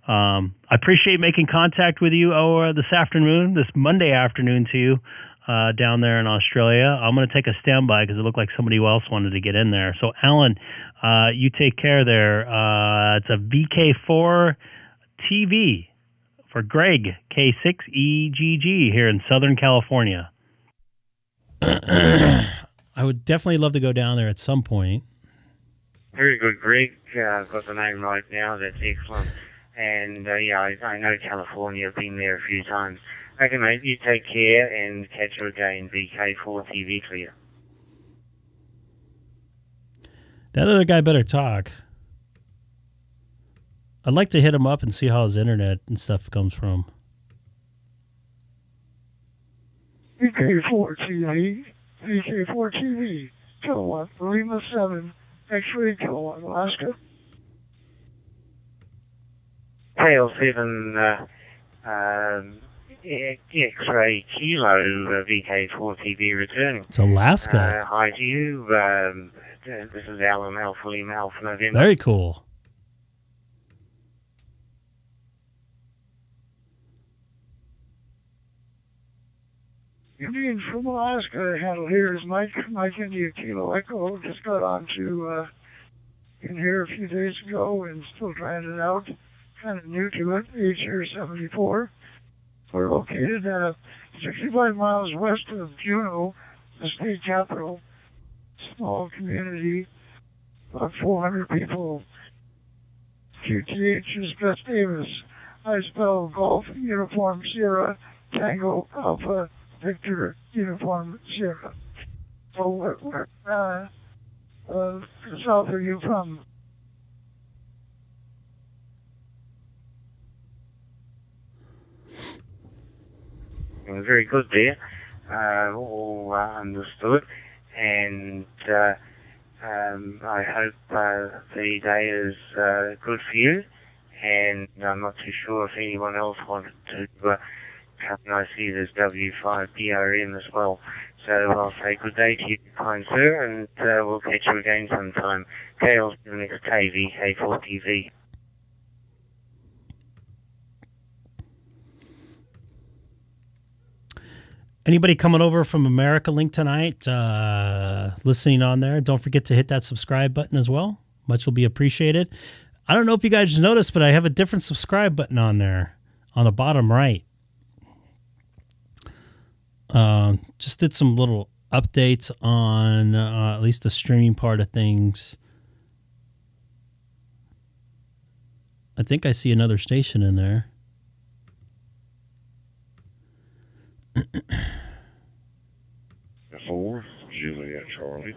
I appreciate making contact with you this afternoon, this Monday afternoon to you down there in Australia. I'm going to take a standby because it looked like somebody else wanted to get in there. So, Alan, you take care there. It's a VK4 TV for Greg, K6EGG here in Southern California. I would definitely love to go down there at some point. Very good, Greg. I've got the name right now. That's excellent. And, yeah, I know California. I've been there a few times. Okay, mate, you take care and catch you again. VK4 TV clear. That other guy better talk. I'd like to hit him up and see how his internet and stuff comes from. VK4 TV, VK4 TV, kilowatt, Lima 7, X-ray, kilowatt, Alaska. KL7, X-ray, kilo, VK4 TV returning. It's Alaska. Hi to you. This is Alan Alpha Lima Alpha November. Very cool. Indian from Alaska, handle here is Mike India Kilo Echo. Just got on to in here a few days ago and still trying it out. Kind of new to it, HR 74. We're located at 65 miles west of Juneau, the state capital. Small community, about 400 people. QTH is Gus Davis. I spell Golf Uniform Sierra Tango Alpha Victor Uniform Sierra. So where south are you from? Very good there. All understood. And I hope the day is good for you. And I'm not too sure if anyone else wanted to come and I see there's W5DRN as well. So I'll say good day to you, kind sir, and we'll catch you again sometime. KL7XK, VK4TV. Anybody coming over from America Link tonight, listening on there, don't forget to hit that subscribe button as well. Much will be appreciated. I don't know if you guys noticed, but I have a different subscribe button on there on the bottom right. Just did some little updates on at least the streaming part of things. I think I see another station in there. Four, Juliet Charlie.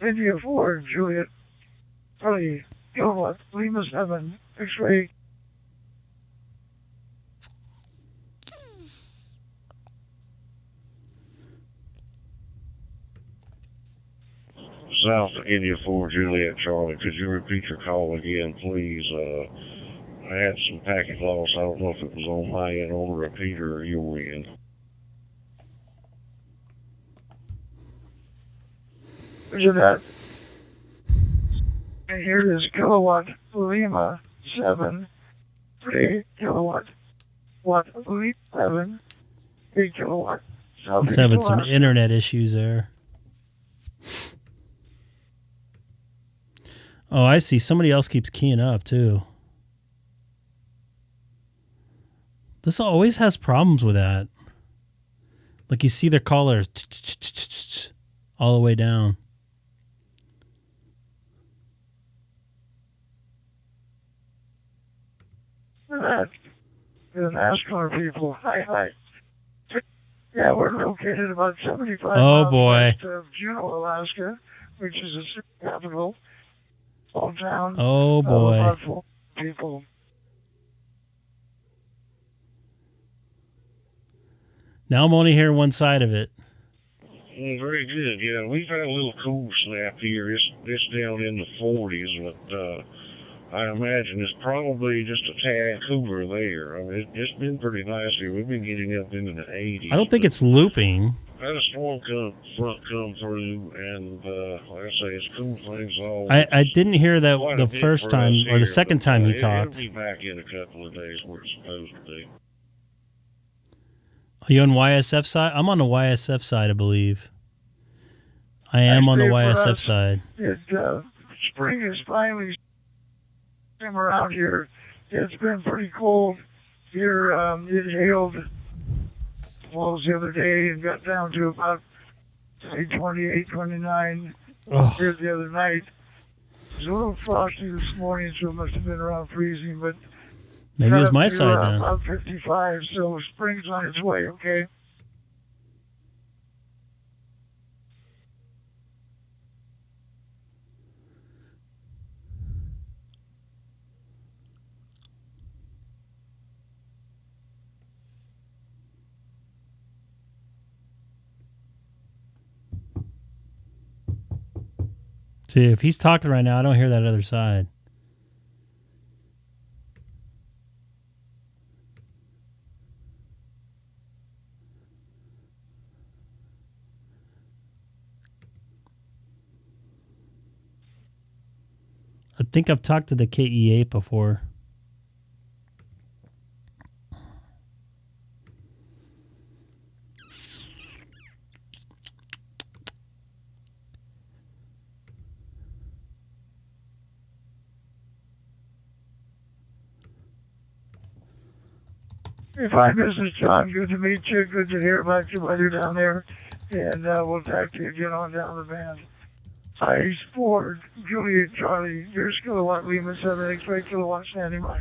India 4, Juliet, Charlie, Kilowatt, Lima 7, X-ray. South India 4, Juliet Charlie. Could you repeat your call again, please? I had some packet loss. I don't know if it was on my end, on the repeater, or your end. Roger that. And here is Kilowatt, Lima 7, 3 kilowatt, Watt, Lima 7, 3 kilowatt. He's having some internet issues there. Oh, I see. Somebody else keeps keying up, too. This always has problems with that. Like, you see their callers all the way down. The NASCAR people. Hi. Yeah, we're located about 75 miles west of Juneau, Alaska, which is a city capital. Small town. Oh, boy. About 4 people. Now I'm only hearing one side of it. Very good. Yeah, we've had a little cool snap here. It's down in the 40s, but I imagine it's probably just a tad cooler there. I mean, it's been pretty nice here. We've been getting up into the 80s. I don't think it's looping. Had a storm front come through, and like I say, it's cool things all. I didn't hear that the first time or the second time he It'll talked. be back in a couple of days where it's supposed to be. Are you on YSF side? I'm on the YSF side, I believe. I am on the YSF side. Spring is finally come around here. It's been pretty cold here. It hailed walls the other day and got down to about 28, 29 here the other night. It was a little frosty this morning, so it must have been around freezing, but maybe it was my side then. About 55, so spring's on its way, okay? See, if he's talking right now, I don't hear that other side. I think I've talked to the KE8 before. If I miss it, John, good to meet you. Good to hear about you while you're down there. And we'll talk to you again on down the band. Ice Ford, Juliet, Charlie, your kilowatt, Lima 7, X-ray, kilowatt, standing by.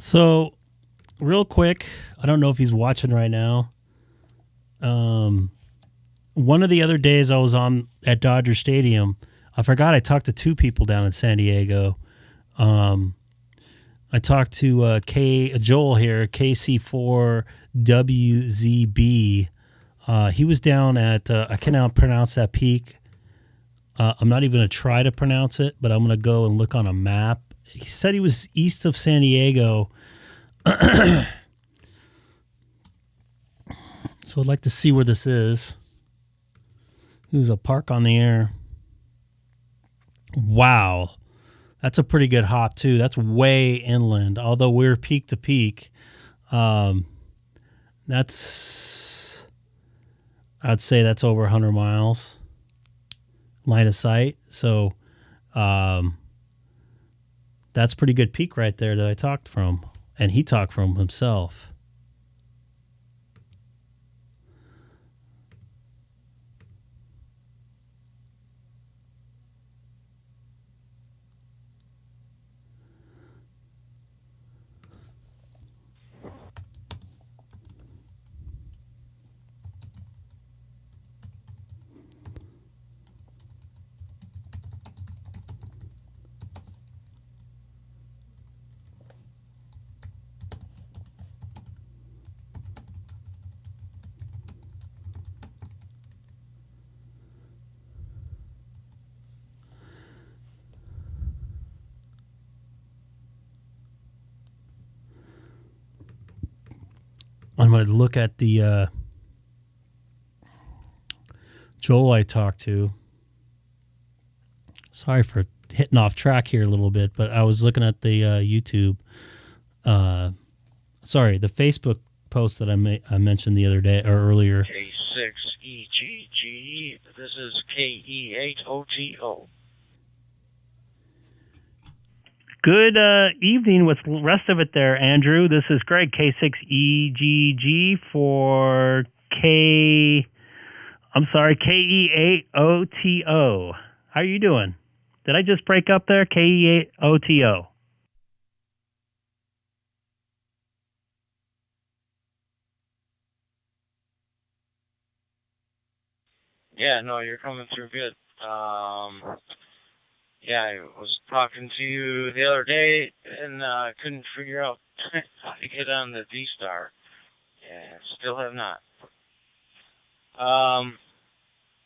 So, real quick, I don't know if he's watching right now. One of the other days I was on at Dodger Stadium, I forgot I talked to two people down in San Diego. I talked to Joel here, KC4WZB. He was down at, I cannot pronounce that peak. I'm not even going to try to pronounce it, but I'm going to go and look on a map. He said he was east of San Diego. So I'd like to see where this is. There's a park on the air. Wow. That's a pretty good hop, too. That's way inland. Although we're peak to peak. That's, I'd say that's over 100 miles. Line of sight. So, that's pretty good peak right there that I talked from. And he talked from himself. I'm going to look at the Joel I talked to. Sorry for hitting off track here a little bit, but I was looking at the YouTube. The Facebook post that I mentioned the other day or earlier. K6EGG. This is KE8OTO. Good evening with the rest of it there, Andrew. This is Greg, K6EGG for KEAOTO. How are you doing? Did I just break up there? KEAOTO. Yeah, no, you're coming through good. Yeah, I was talking to you the other day and couldn't figure out how to get on the DStar. Yeah, still have not.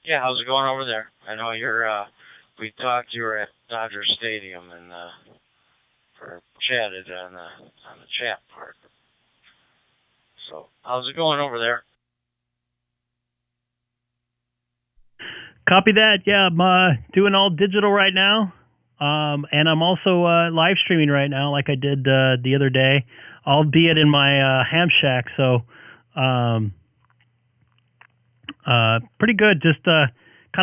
Yeah, how's it going over there? I know we talked, you were at Dodger Stadium and chatted on the chat part. So, how's it going over there? Copy that. Yeah, I'm doing all digital right now. And I'm also live streaming right now like I did the other day, albeit in my ham shack. So pretty good. Just kind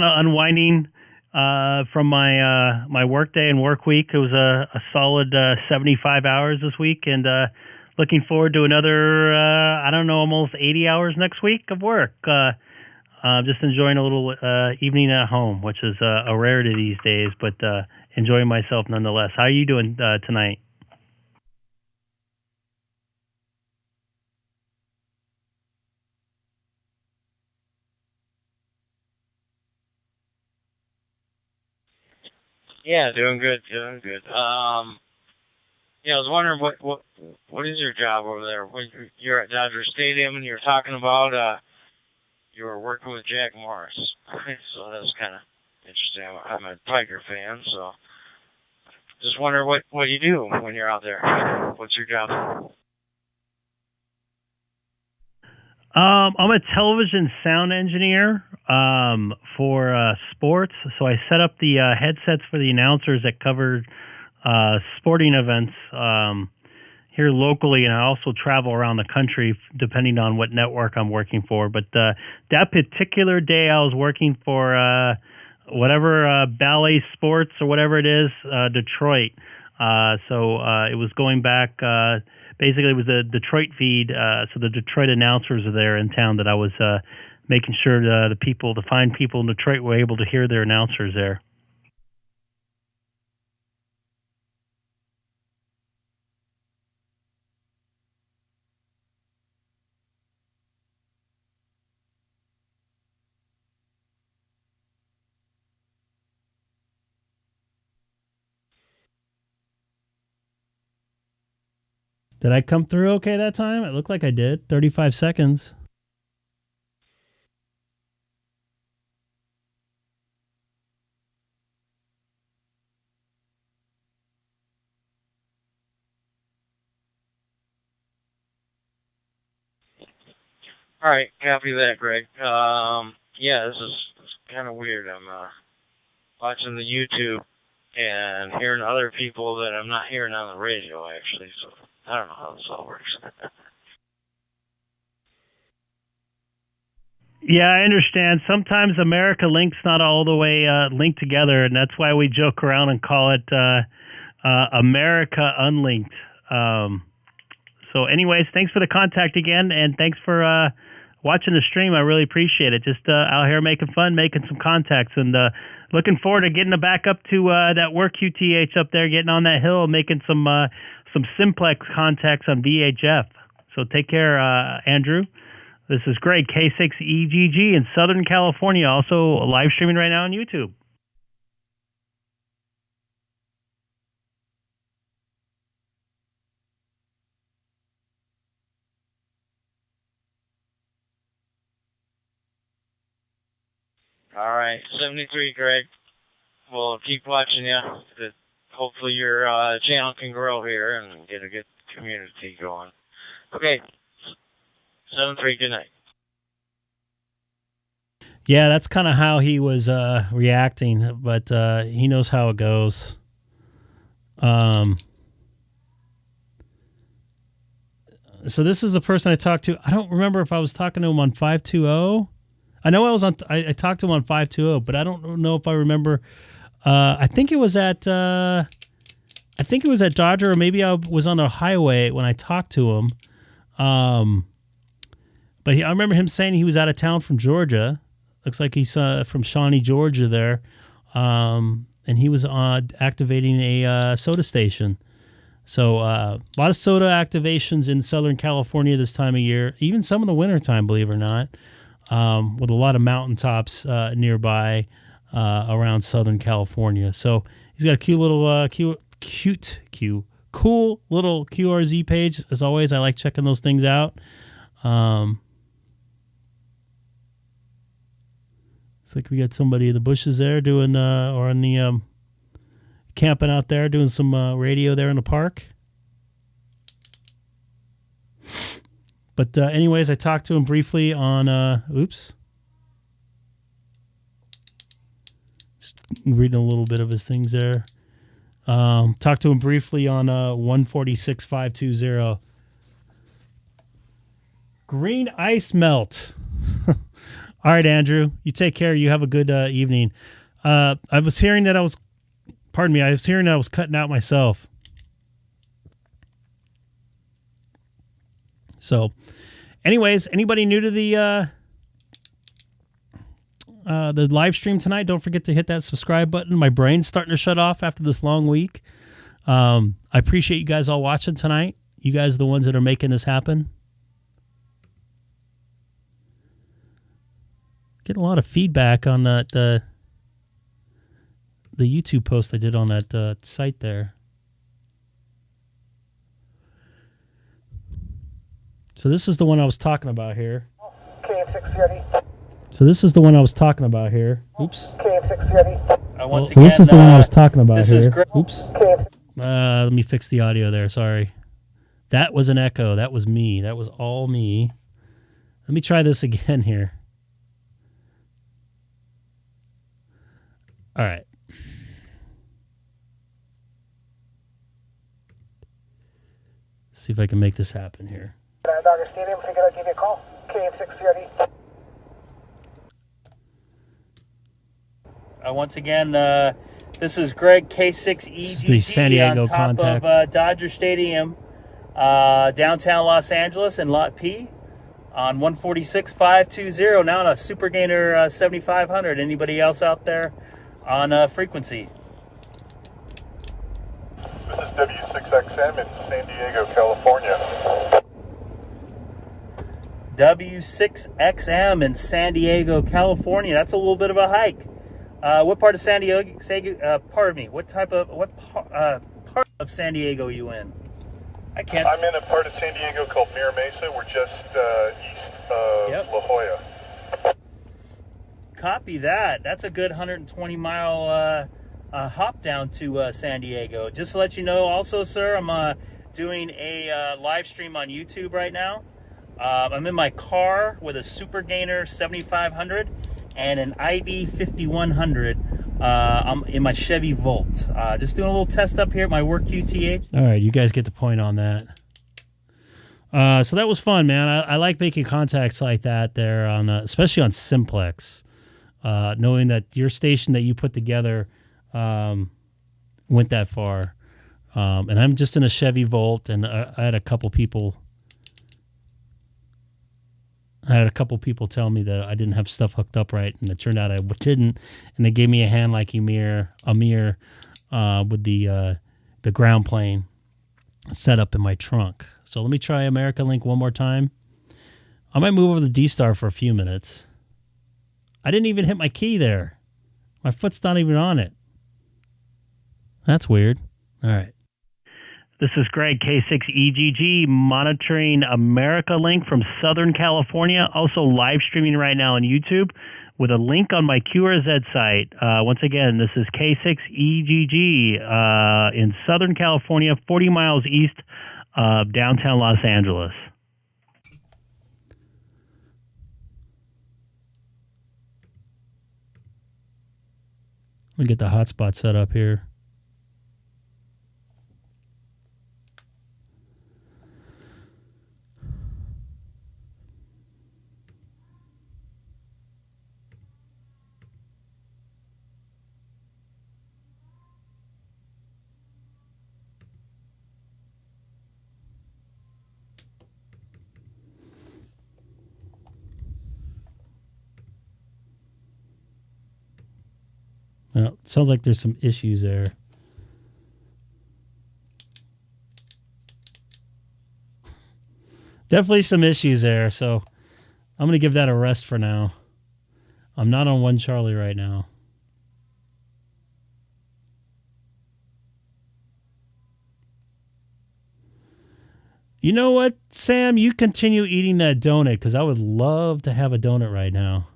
of unwinding from my work day and work week. It was a solid 75 hours this week, and looking forward to another, almost 80 hours next week of work. Just enjoying a little evening at home, which is a rarity these days, but enjoying myself nonetheless. How are you doing tonight? Yeah, doing good. Yeah, I was wondering what is your job over there? When you're at Dodger Stadium and you're talking about you were working with Jack Morris, so that was kind of interesting. I'm a Tiger fan, so just wonder what you do when you're out there. What's your job? I'm a television sound engineer for sports, so I set up the headsets for the announcers that cover sporting events here locally, and I also travel around the country depending on what network I'm working for. But that particular day I was working for whatever Ballet Sports or whatever it is, Detroit. So it was going back, basically it was a Detroit feed, so the Detroit announcers are there in town that I was making sure the fine people in Detroit were able to hear their announcers there. Did I come through okay that time? It looked like I did. 35 seconds. All right, copy that, Greg. Yeah, this is kind of weird. I'm watching the YouTube and hearing other people that I'm not hearing on the radio, actually, so I don't know how this all works. Yeah, I understand. Sometimes America Link's not all the way linked together, and that's why we joke around and call it America Unlinked. So anyways, thanks for the contact again, and thanks for watching the stream. I really appreciate it. Just out here making fun, making some contacts, and looking forward to getting back up to that work QTH up there, getting on that hill, making some simplex contacts on VHF. So take care, Andrew. This is Greg, K6EGG in Southern California, also live streaming right now on YouTube. All right, 73, Greg. We'll keep watching you. Hopefully your channel can grow here and get a good community going. Okay, 73, good night. Yeah, that's kind of how he was reacting, but he knows how it goes. So this is the person I talked to. I don't remember if I was talking to him on 520. I know I was on. I talked to him on 520, but I don't know if I remember. I think it was at I think it was at Dodger, or maybe I was on the highway when I talked to him. But I remember him saying he was out of town from Georgia. Looks like he's from Shawnee, Georgia there. And he was activating a soda station. So a lot of soda activations in Southern California this time of year, even some in the wintertime, believe it or not, with a lot of mountaintops nearby around Southern California. So he's got a cute little, cool little QRZ page. As always, I like checking those things out. It's like we got somebody in the bushes there doing, or on the camping out there doing some radio there in the park. But anyways, I talked to him briefly on, just reading a little bit of his things there. Talked to him briefly on 146520. Green ice melt. All right, Andrew, you take care. You have a good evening. I was hearing that I was cutting out myself. So, anyways, anybody new to the live stream tonight, don't forget to hit that subscribe button. My brain's starting to shut off after this long week. I appreciate you guys all watching tonight. You guys are the ones that are making this happen. Getting a lot of feedback on that the YouTube post I did on that site there. So this is the one I was talking about here. KF6EGG. So this is the one I was talking about here. Oops. KF6EGG. So this is the one I was talking about here. Oops. KF. Let me fix the audio there. Sorry. That was an echo. That was me. That was all me. Let me try this again here. All right. See if I can make this happen here. Dodger Stadium, figured I'd give you a call. KF6EGG. Once again, this is Greg K6EGG. This is the San Diego on top contact. Of Dodger Stadium, downtown Los Angeles in Lot P on 146520. Now on a Super Gainer 7500. Anybody else out there on frequency? This is W6XM in San Diego, California. W6XM in San Diego, California. That's a little bit of a hike. What part of San Diego? What part of San Diego are you in? I'm in a part of San Diego called Mira Mesa. We're just east of La Jolla. Copy that. That's a good 120-mile hop down to San Diego. Just to let you know, also, sir, I'm doing a live stream on YouTube right now. I'm in my car with a Super Gainer 7500 and an ID 5100. I'm in my Chevy Volt. Just doing a little test up here at my work QTH. All right, you guys get the point on that. So that was fun, man. I like making contacts like that there, on especially on Simplex. Knowing that your station that you put together went that far. And I'm just in a Chevy Volt, and I had a couple people tell me that I didn't have stuff hooked up right, and it turned out I didn't. And they gave me a hand like Amir with the ground plane set up in my trunk. So let me try America Link one more time. I might move over to DStar for a few minutes. I didn't even hit my key there. My foot's not even on it. That's weird. All right. This is Greg, K6EGG, monitoring America Link from Southern California. Also live streaming right now on YouTube with a link on my QRZ site. Once again, this is K6EGG in Southern California, 40 miles east of downtown Los Angeles. Let me get the hotspot set up here. Well, it sounds like there's some issues there. Definitely some issues there, so I'm going to give that a rest for now. I'm not on 1 Charlie right now. You know what, Sam? You continue eating that donut because I would love to have a donut right now.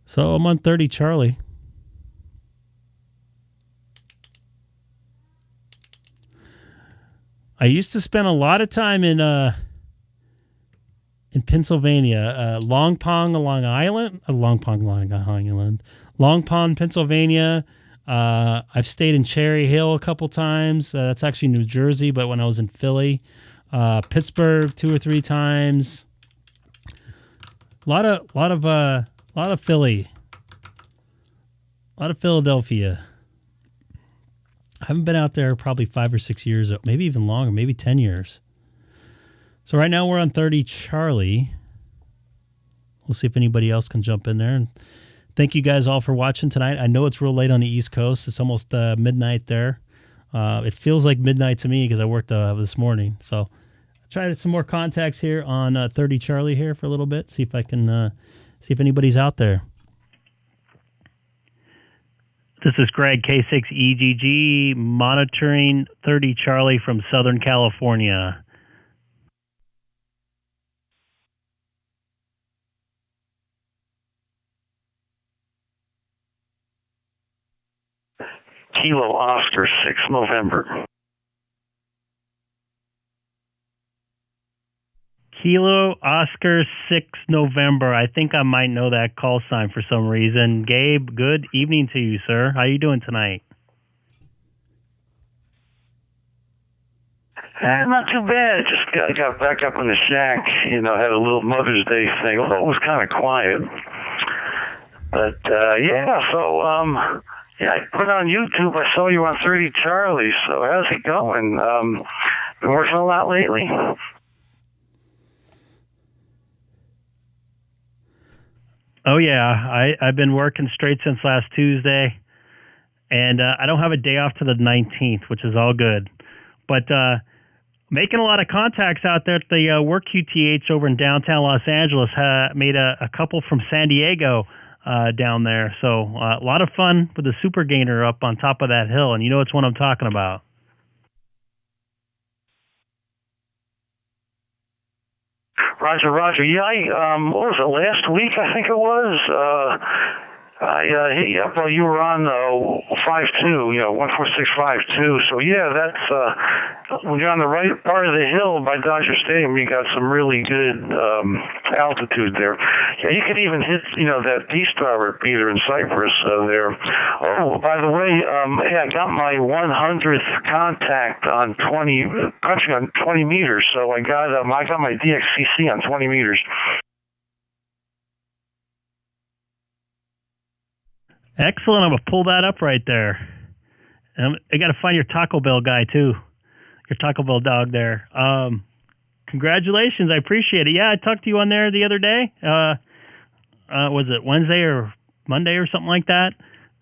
So I'm on 30 Charlie. I used to spend a lot of time in Pennsylvania, Long Pond, Long Island, Long Pond, Pennsylvania. I've stayed in Cherry Hill a couple times. That's actually New Jersey, but when I was in Philly, Pittsburgh 2 or 3 times. A lot of Philly, a lot of Philadelphia. I haven't been out there probably 5 or 6 years, maybe even longer, maybe 10 years. So right now we're on 30 Charlie. We'll see if anybody else can jump in there. And thank you guys all for watching tonight. I know it's real late on the East Coast. It's almost midnight there. It feels like midnight to me because I worked this morning. So I'll try some more contacts here on 30 Charlie here for a little bit. See if I can see if anybody's out there. This is Greg, K6EGG, monitoring 30 Charlie from Southern California. Kilo Oscar 6 November. Kilo Oscar 6 November. I think I might know that call sign for some reason. Gabe, good evening to you, sir. How are you doing tonight? Not too bad. Just got back up in the shack. You know, had a little Mother's Day thing. Although it was kind of quiet. But, yeah, so, yeah, I put on YouTube. I saw you on 30 Charlie. So how's it going? Been working a lot lately? Oh, yeah. I've been working straight since last Tuesday, and I don't have a day off to the 19th, which is all good. But making a lot of contacts out there at the Work QTH over in downtown Los Angeles. Made a couple from San Diego down there. So a lot of fun with the Super Gainer up on top of that hill, and you know it's what I'm talking about. Roger. Yeah, what was it, last week, I think it was? I hit you up while you were on 52, 14652. So, yeah, that's when you're on the right part of the hill by Dodger Stadium, you got some really good altitude there. Yeah, you could even hit, that DStar repeater in Cypress there. Oh, by the way, I got my 100th contact on 20 meters. So I got my DXCC on 20 meters. Excellent. I'm going to pull that up right there. And I got to find your Taco Bell guy, too. Your Taco Bell dog there. Congratulations. I appreciate it. Yeah, I talked to you on there the other day. Was it Wednesday or Monday or something like that?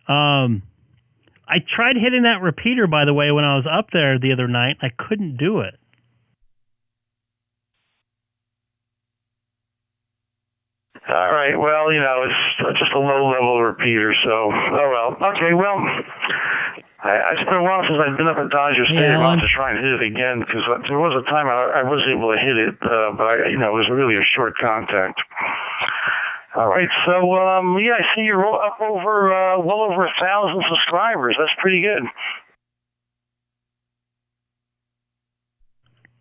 I tried hitting that repeater, by the way, when I was up there the other night. I couldn't do it. All right, well, it's just a low-level repeater, so, oh well. Okay, well, it's been a while since I've been up at Dodger Stadium. I'll have to try and hit it again, because there was a time I was able to hit it, but, it was really a short contact. All right, so, yeah, I see you're up over, well over 1,000 subscribers. That's pretty good.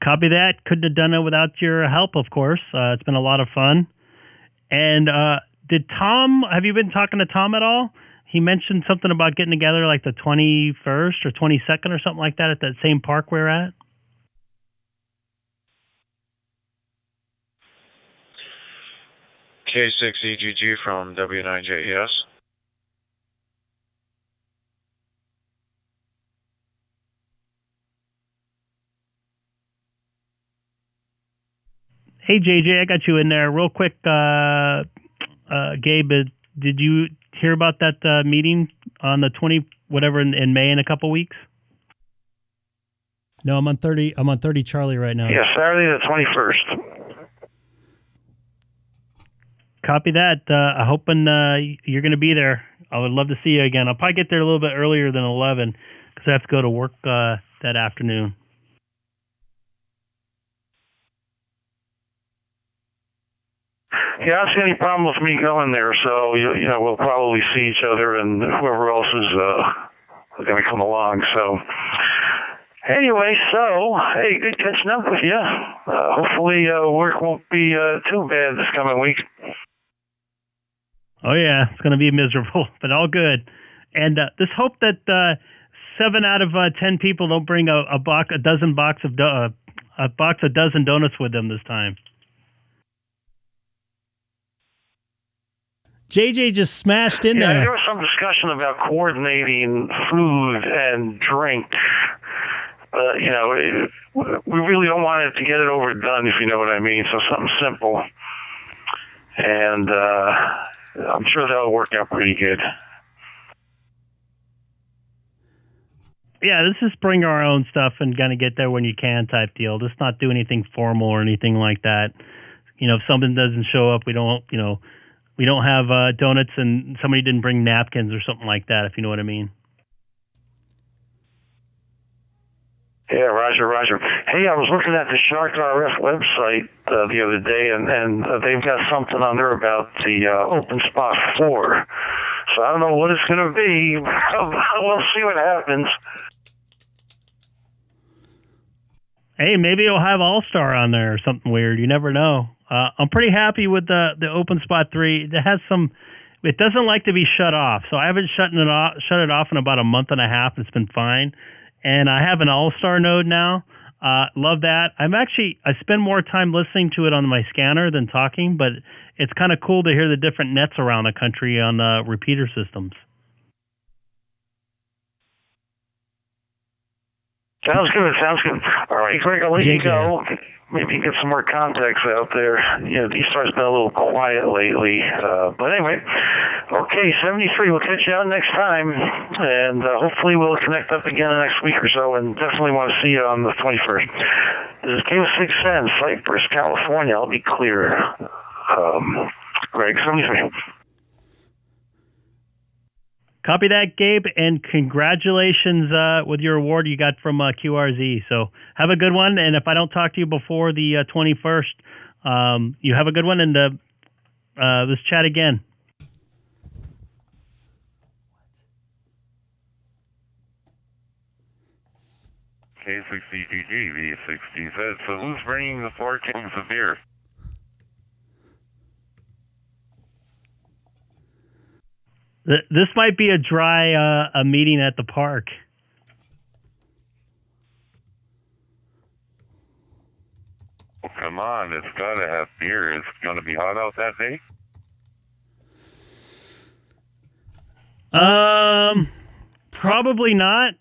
Copy that. Couldn't have done it without your help, of course. It's been a lot of fun. And have you been talking to Tom at all? He mentioned something about getting together like the 21st or 22nd or something like that at that same park we're at. K6EGG from W9JES. Hey, JJ, I got you in there real quick. Gabe, did you hear about that meeting on the 20 whatever in May in a couple weeks? No, I'm on 30. I'm on 30 Charlie right now. Yeah, Saturday the 21st. Copy that. I'm hoping you're going to be there. I would love to see you again. I'll probably get there a little bit earlier than 11 because I have to go to work that afternoon. Yeah, I don't see any problem with me going there, so you know we'll probably see each other and whoever else is going to come along. So anyway, so hey, good catching up with you. Hopefully work won't be too bad this coming week. Oh yeah, it's going to be miserable, but all good. And let's hope that 7 out of 10 people don't bring a dozen donuts with them this time. JJ just smashed in there. There was some discussion about coordinating food and drink. You know, we really don't want it to get it overdone, if you know what I mean. So something simple. And I'm sure that'll work out pretty good. Yeah, this is bring our own stuff and gonna get there when you can type deal. Just not do anything formal or anything like that. You know, if something doesn't show up, we don't have donuts and somebody didn't bring napkins or something like that, if you know what I mean. Yeah, Roger. Hey, I was looking at the Shark RF website the other day, and they've got something on there about the open spot 4. So I don't know what it's going to be. We'll see what happens. Hey, maybe it'll have Allstar on there or something weird. You never know. I'm pretty happy with the open spot 3. It has some. It doesn't like to be shut off, so I haven't shut it off in about a month and a half. It's been fine. And I have an Allstar node now. Love that. I spend more time listening to it on my scanner than talking, but it's kind of cool to hear the different nets around the country on repeater systems. Sounds good. All right, Greg, I'll let you go. Maybe get some more contacts out there. You know, DStar's been a little quiet lately. But anyway, okay, 73. We'll catch you out next time. And hopefully we'll connect up again next week or so. And definitely want to see you on the 21st. This is K6EGG, Cypress, California. I'll be clear. Greg, 73. Copy that, Gabe, and congratulations with your award you got from QRZ. So have a good one, and if I don't talk to you before the 21st, you have a good one, and let's chat again. K6EGG V60 says, so who's bringing the 4 cans of beer? This might be a dry a meeting at the park. Oh, come on, it's got to have beer. It's going to be hot out that day? Probably not.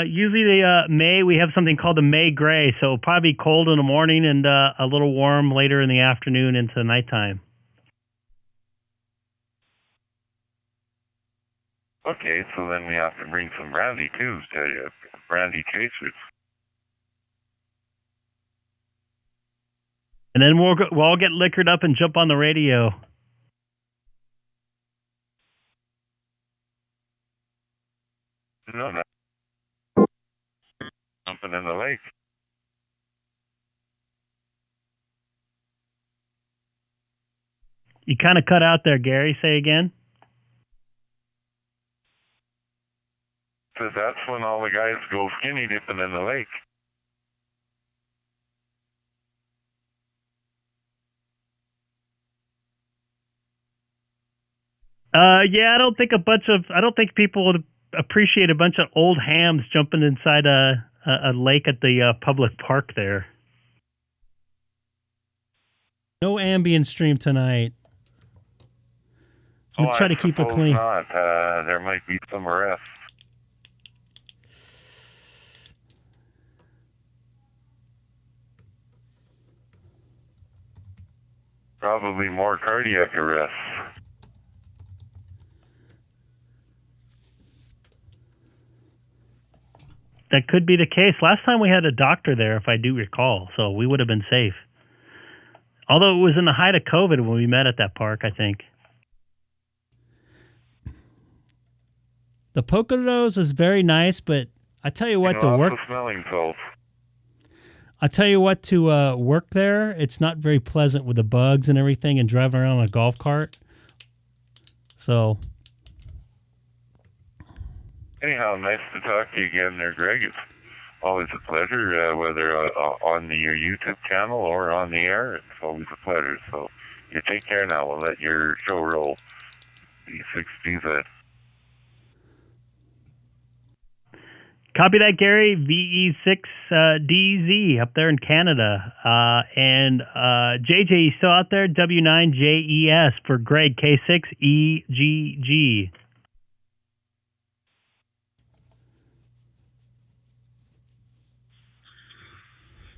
Usually May, we have something called the May Gray, so it'll probably be cold in the morning and a little warm later in the afternoon into nighttime. Okay, so then we have to bring some brandy too, brandy chasers. And then we'll all get liquored up and jump on the radio. No, jumping in the lake. You kind of cut out there, Gary. Say again. Because that's when all the guys go skinny dipping in the lake. Yeah, I don't think people would appreciate a bunch of old hams jumping inside a lake at the public park there. No ambient stream tonight. We'll try to keep it clean. Not. There might be some arrests. Probably more cardiac arrests. That could be the case. Last time we had a doctor there, if I do recall, so we would have been safe. Although it was in the height of COVID when we met at that park, I think. The Poconos is very nice, but I tell you what, to work. Smelling salts. I tell you what, to work there, it's not very pleasant with the bugs and everything, and driving around on a golf cart. So. Anyhow, nice to talk to you again there, Greg. It's always a pleasure, whether on your YouTube channel or on the air. It's always a pleasure. So you take care now. We'll let your show roll. V6DZ. Copy that, Gary. VE6DZ up there in Canada. And JJ, you still out there? W9JES for Greg, K6EGG.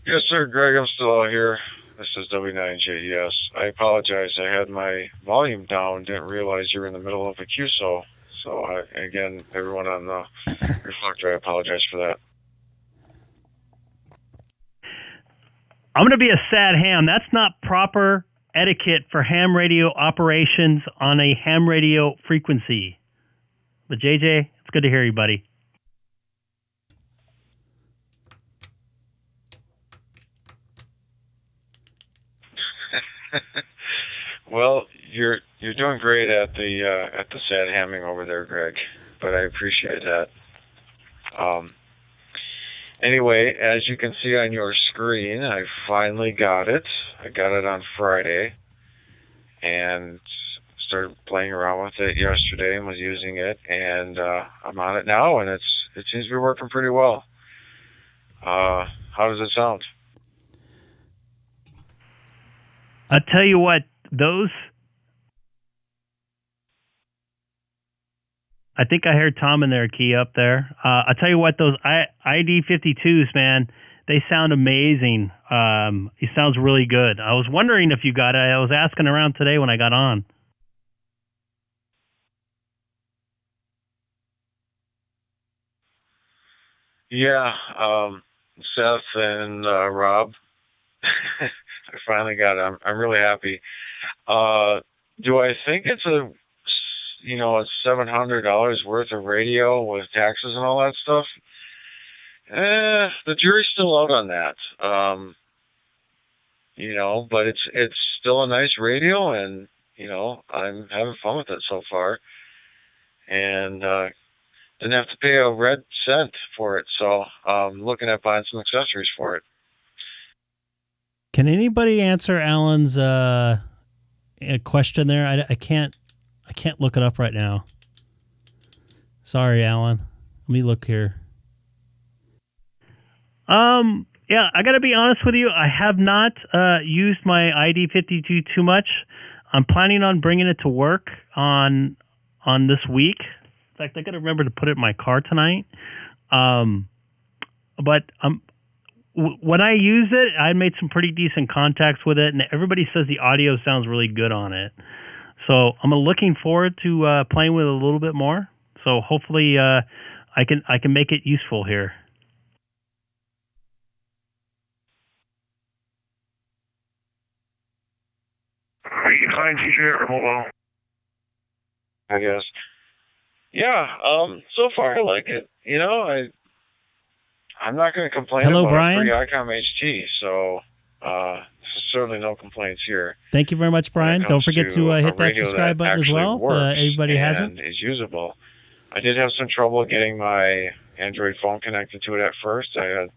Yes, sir, Greg, I'm still out here. This is W9JES. I apologize. I had my volume down, didn't realize you were in the middle of a QSO. So, again, everyone on the reflector, I apologize for that. I'm going to be a sad ham. That's not proper etiquette for ham radio operations on a ham radio frequency. But, JJ, it's good to hear you, buddy. Well, you're doing great at the sad hamming over there, Greg. But I appreciate that. Anyway, as you can see on your screen, I finally got it. I got it on Friday, and started playing around with it yesterday and was using it, and I'm on it now, and it seems to be working pretty well. How does it sound? I'll tell you what, those... I think I heard Tom in there, Key, up there. I'll tell you what, those ID52s, man, they sound amazing. It sounds really good. I was wondering if you got it. I was asking around today when I got on. Yeah, Seth and Rob, I finally got it. I'm really happy. Do I think it's it's $700 worth of radio with taxes and all that stuff? The jury's still out on that. But it's still a nice radio, and I'm having fun with it so far, and didn't have to pay a red cent for it, so I'm looking at buying some accessories for it. Can anybody answer Alan's question there? I can't look it up right now. Sorry, Alan. Let me look here. Yeah, I got to be honest with you. I have not used my ID52 too much. I'm planning on bringing it to work on this week. In fact, I got to remember to put it in my car tonight. But when I use it, I made some pretty decent contacts with it, and everybody says the audio sounds really good on it. So I'm looking forward to playing with it a little bit more. So hopefully I can make it useful here. I guess. Yeah, so far I like it. I'm not going to complain about Brian. free Icom HT, so certainly no complaints here. Thank you very much, Brian. Don't forget to hit that subscribe button as well. Everybody hasn't. It's usable. I did have some trouble getting my Android phone connected to it at first. I had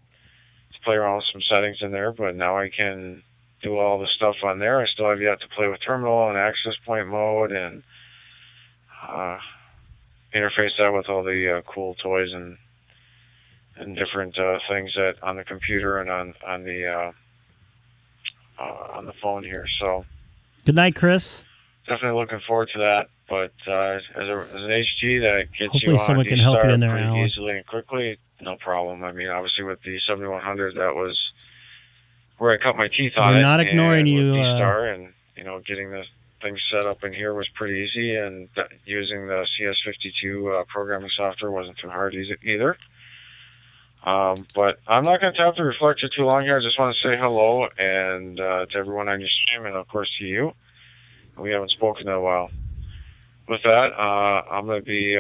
to play around with some settings in there, but now I can do all the stuff on there. I still have yet to play with terminal and access point mode and interface that with all the cool toys and different things that on the computer and on the phone here. So good night, Chris. Definitely looking forward to that. But as an HG that gets hopefully you on someone can help you in there, pretty Alan. easily and quickly, no problem. I mean, obviously with the 7100, that was where I cut my teeth on We're it. not ignoring and you. With DStar, and getting the things set up in here was pretty easy, and using the CS52 programming software wasn't too hard either. But I'm not going to talk the reflector too long here. I just want to say hello and to everyone on your stream, and of course to you. We haven't spoken in a while. With that, I'm going to be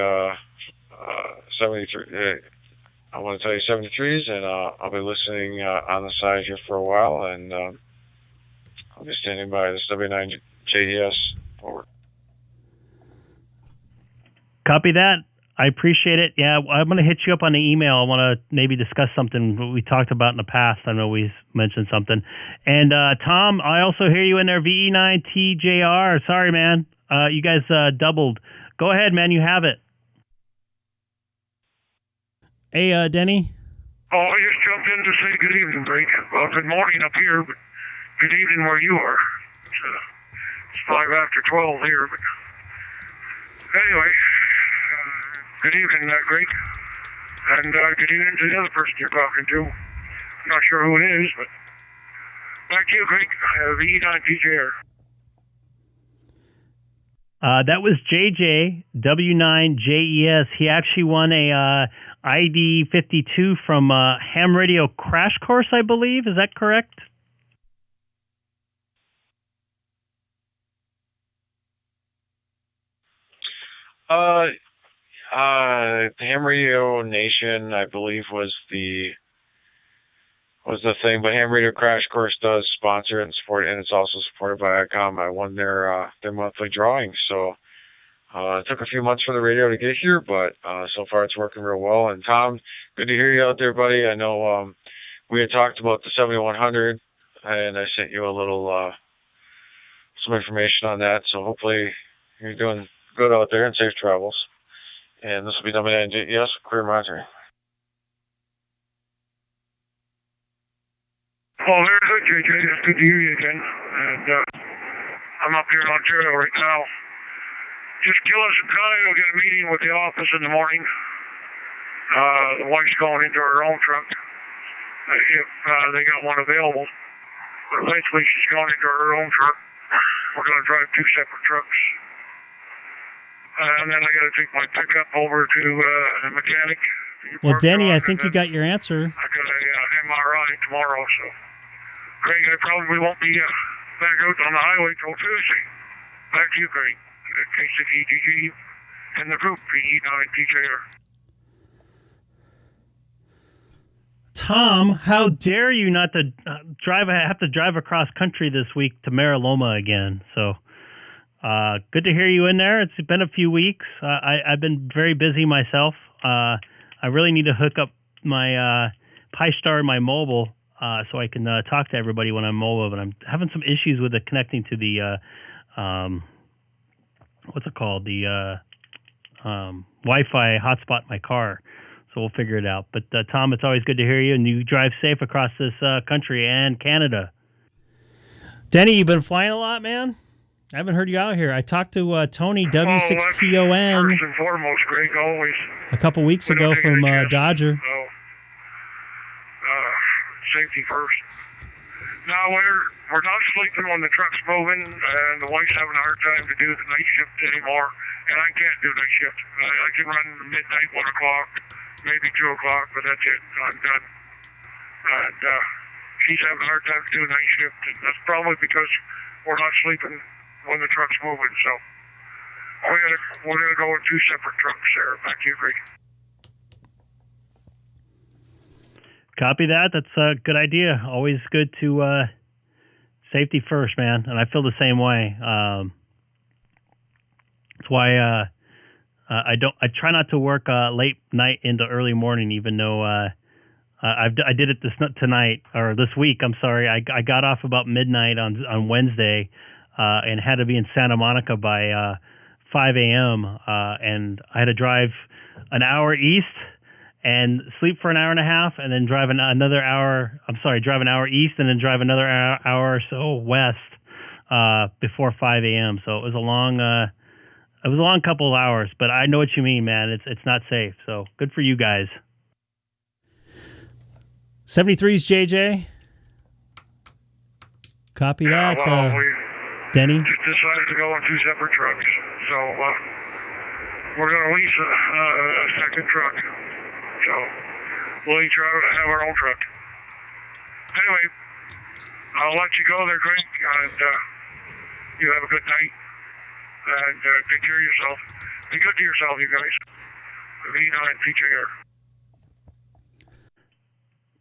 73. I want to tell you 73s, and I'll be listening on the side here for a while, and I'll be standing by. This W9JES. Over. Copy that. I appreciate it. Yeah, I'm going to hit you up on the email. I want to maybe discuss something we talked about in the past. I know we mentioned something. And Tom, I also hear you in there, VE9TJR. Sorry, man. You guys doubled. Go ahead, man. You have it. Hey, Denny. Oh, I just jumped in to say good evening, Greg. Well, good morning up here, but good evening where you are. It's 5 after 12 here. But anyway, good evening, Greg. And good evening to the other person you're talking to. I'm not sure who it is, but back to you, Greg. VE9TJR. That was JJ, W9JES. He actually won a ID 52 from Ham Radio Crash Course, I believe. Is that correct? Ham Radio Nation, I believe, was the thing, but Ham Radio Crash Course does sponsor it and support it, and it's also supported by Icom. I won their monthly drawing, so it took a few months for the radio to get here, but so far it's working real well. And Tom, good to hear you out there, buddy. I know we had talked about the 7100, and I sent you a little some information on that, so hopefully you're doing good out there and safe travels. And this will be W9JES, Career Monitoring. Well, very good, JJ. It's good to hear you again. And I'm up here in Ontario right now. Just give us some time. We'll get a meeting with the office in the morning. The wife's going into her own truck if they got one available. But eventually she's going into her own truck. We're going to drive 2 separate trucks. And then I got to take my pickup over to the mechanic. Well, Denny, I think you got your answer. I got a MRI tomorrow, so Craig, I probably won't be back out on the highway till Tuesday. Back to you, Craig. K6EGG and the group, VE9TJR. Tom, how dare you not to drive? I have to drive across country this week to Mariloma again. So, good to hear you in there. It's been a few weeks. I've been very busy myself. I really need to hook up my Pi-Star and my mobile so I can talk to everybody when I'm mobile. But I'm having some issues with it connecting to the what's it called? The Wi-Fi hotspot in my car. So we'll figure it out. But Tom, it's always good to hear you, and you drive safe across this country and Canada. Denny, you been flying a lot, man? I haven't heard you out here. I talked to Tony W6TON First and foremost, Greg, always a couple weeks ago from Dodger. Safety first. Now we're not sleeping when the truck's moving, and the wife's having a hard time to do the night shift anymore, and I can't do night shift. I can run midnight, 1 o'clock, maybe 2 o'clock, but that's it. I'm done. And she's having a hard time to do night shift, and that's probably because we're not sleeping when the truck's moving. So we're gonna go in 2 separate trucks there. Back to you, Greg. Copy that. That's a good idea. Always good to safety first, man. And I feel the same way. That's why I try not to work late night into early morning, even though I did it tonight or this week. I'm sorry. I got off about midnight on Wednesday and had to be in Santa Monica by 5 a.m. And I had to drive an hour east and sleep for an hour and a half, and then drive another hour. Drive an hour east, and then drive another hour or so west before 5 a.m. So it was a long couple of hours. But I know what you mean, man. It's not safe. So good for you guys. 73's JJ. Copy that. Well, Denny? just decided to go in 2 separate trucks. So we're going to lease a second truck. So we'll each have our own truck. Anyway, I'll let you go there, Greg, and you have a good night. And take care of yourself. Be good to yourself, you guys. V9 PJR.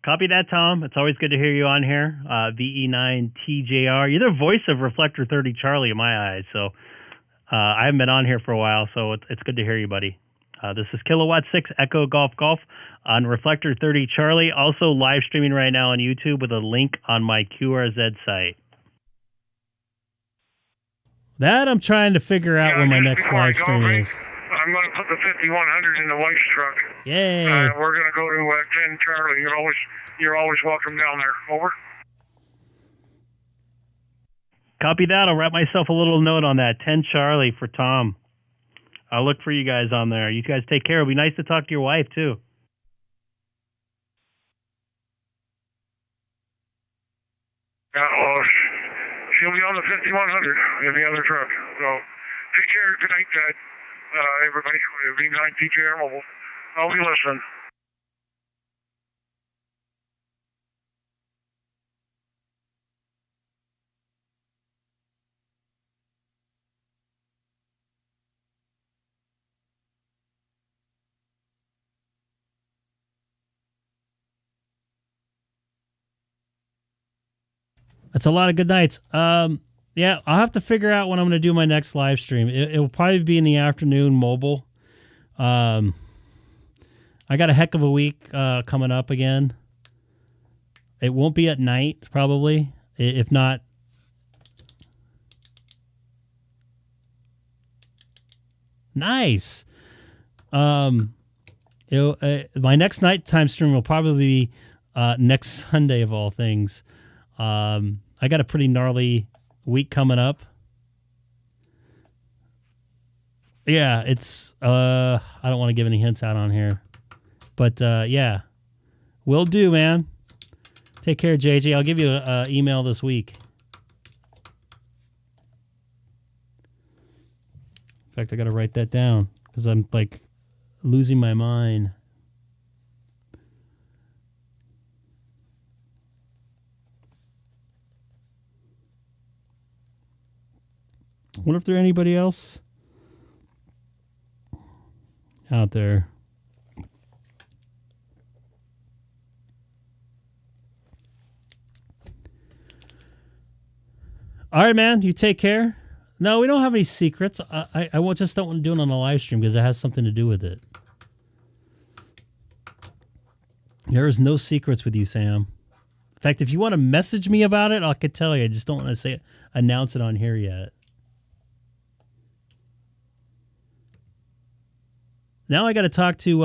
Copy that, Tom. It's always good to hear you on here. VE9TJR. You're the voice of Reflector 30 Charlie in my eyes. So I haven't been on here for a while, so it's good to hear you, buddy. This is Kilowatt 6 Echo Golf Golf on Reflector 30 Charlie. Also live streaming right now on YouTube with a link on my QRZ site. That I'm trying to figure out when my next live stream is. I'm going to put the 5100 in the wife's truck. Yay. We're going to go to 10 Charlie. You're always welcome down there. Over. Copy that. I'll write myself a little note on that. 10 Charlie for Tom. I'll look for you guys on there. You guys take care. It'll be nice to talk to your wife, too. She'll be on the 5100 in the other truck. So take care. Good night, everybody. V9 PJR Mobile. I'll be listening. That's a lot of good nights. Yeah, I'll have to figure out when I'm going to do my next live stream. It will probably be in the afternoon, mobile. I got a heck of a week coming up again. It won't be at night, probably. If not, nice. My next nighttime stream will probably be next Sunday of all things. I got a pretty gnarly week coming up. Yeah, it's I don't want to give any hints out on here. But yeah. Will do, man. Take care, JJ. I'll give you an email this week. In fact, I got to write that down because I'm like losing my mind. I wonder if there's anybody else out there. All right, man. You take care. No, we don't have any secrets. I just don't want to do it on a live stream because it has something to do with it. There is no secrets with you, Sam. In fact, if you want to message me about it, I could tell you. I just don't want to announce it on here yet. Now I got to talk to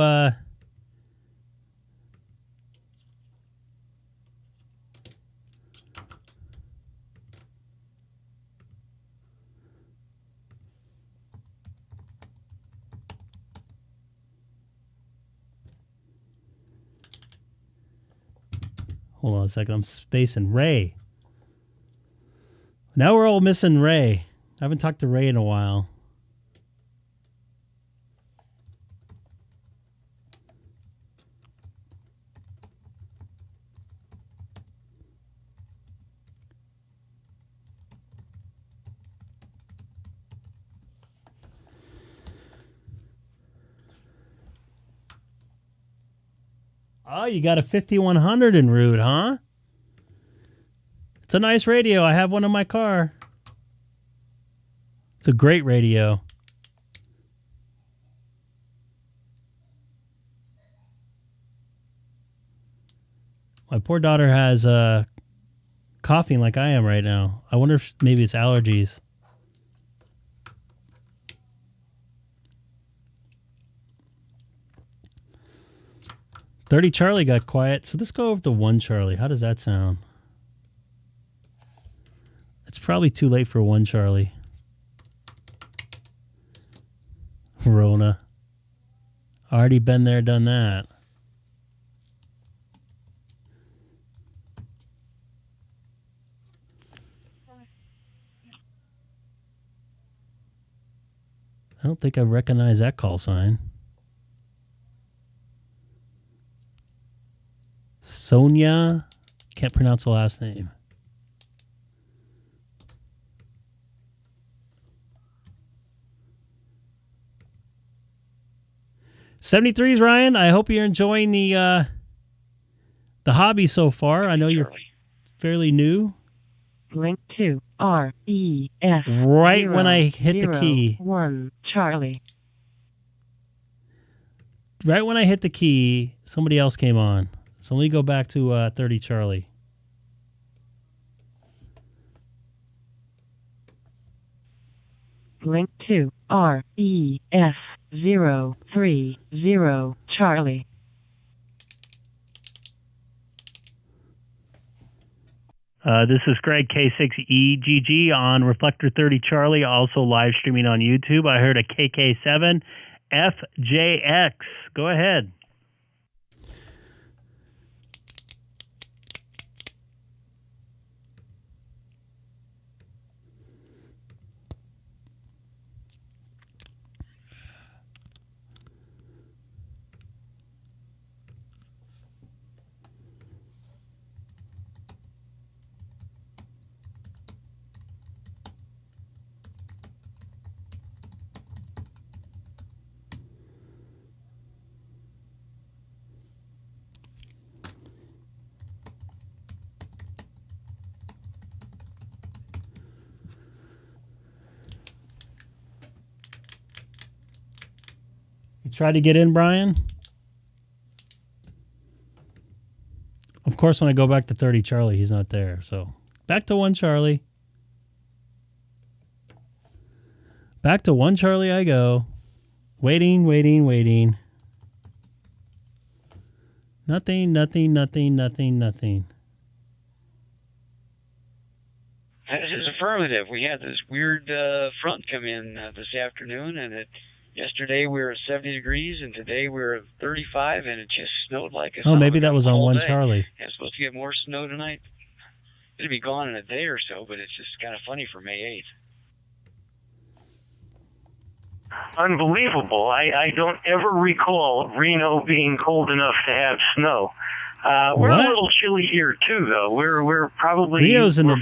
hold on a second. I'm spacing Ray. Now we're all missing Ray. I haven't talked to Ray in a while. Oh, you got a 5100 in Rude, huh? It's a nice radio. I have one in my car. It's a great radio. My poor daughter has coughing like I am right now. I wonder if maybe it's allergies. $30 Charlie got quiet, so let's go over to 1 Charlie. How does that sound? It's probably too late for 1 Charlie. Rona. Already been there, done that. I don't think I recognize that call sign. Sonia. Can't pronounce the last name. '73s, Ryan. I hope you're enjoying the hobby so far. I know you're fairly new. Link to REF. Right when I hit the key. 1 Charlie. Right when I hit the key, somebody else came on. So let me go back to 30 Charlie. Link to REF 030 Charlie. This is Greg, K6EGG on Reflector 30 Charlie, also live streaming on YouTube. I heard a KK7FJX. Go ahead. Try to get in, Brian. Of course, when I go back to 30 Charlie, he's not there. So back to 1 Charlie. Back to 1 Charlie I go. Waiting. Nothing. This is affirmative. We had this weird front come in this afternoon, and yesterday we were at 70 degrees, and today we're at 35, and it just snowed like a Oh, maybe that was on 1 Charlie. Yeah, it's supposed to get more snow tonight. It'll be gone in a day or so, but it's just kind of funny for May 8th. Unbelievable. I don't ever recall Reno being cold enough to have snow. We're a little chilly here too, though. We're probably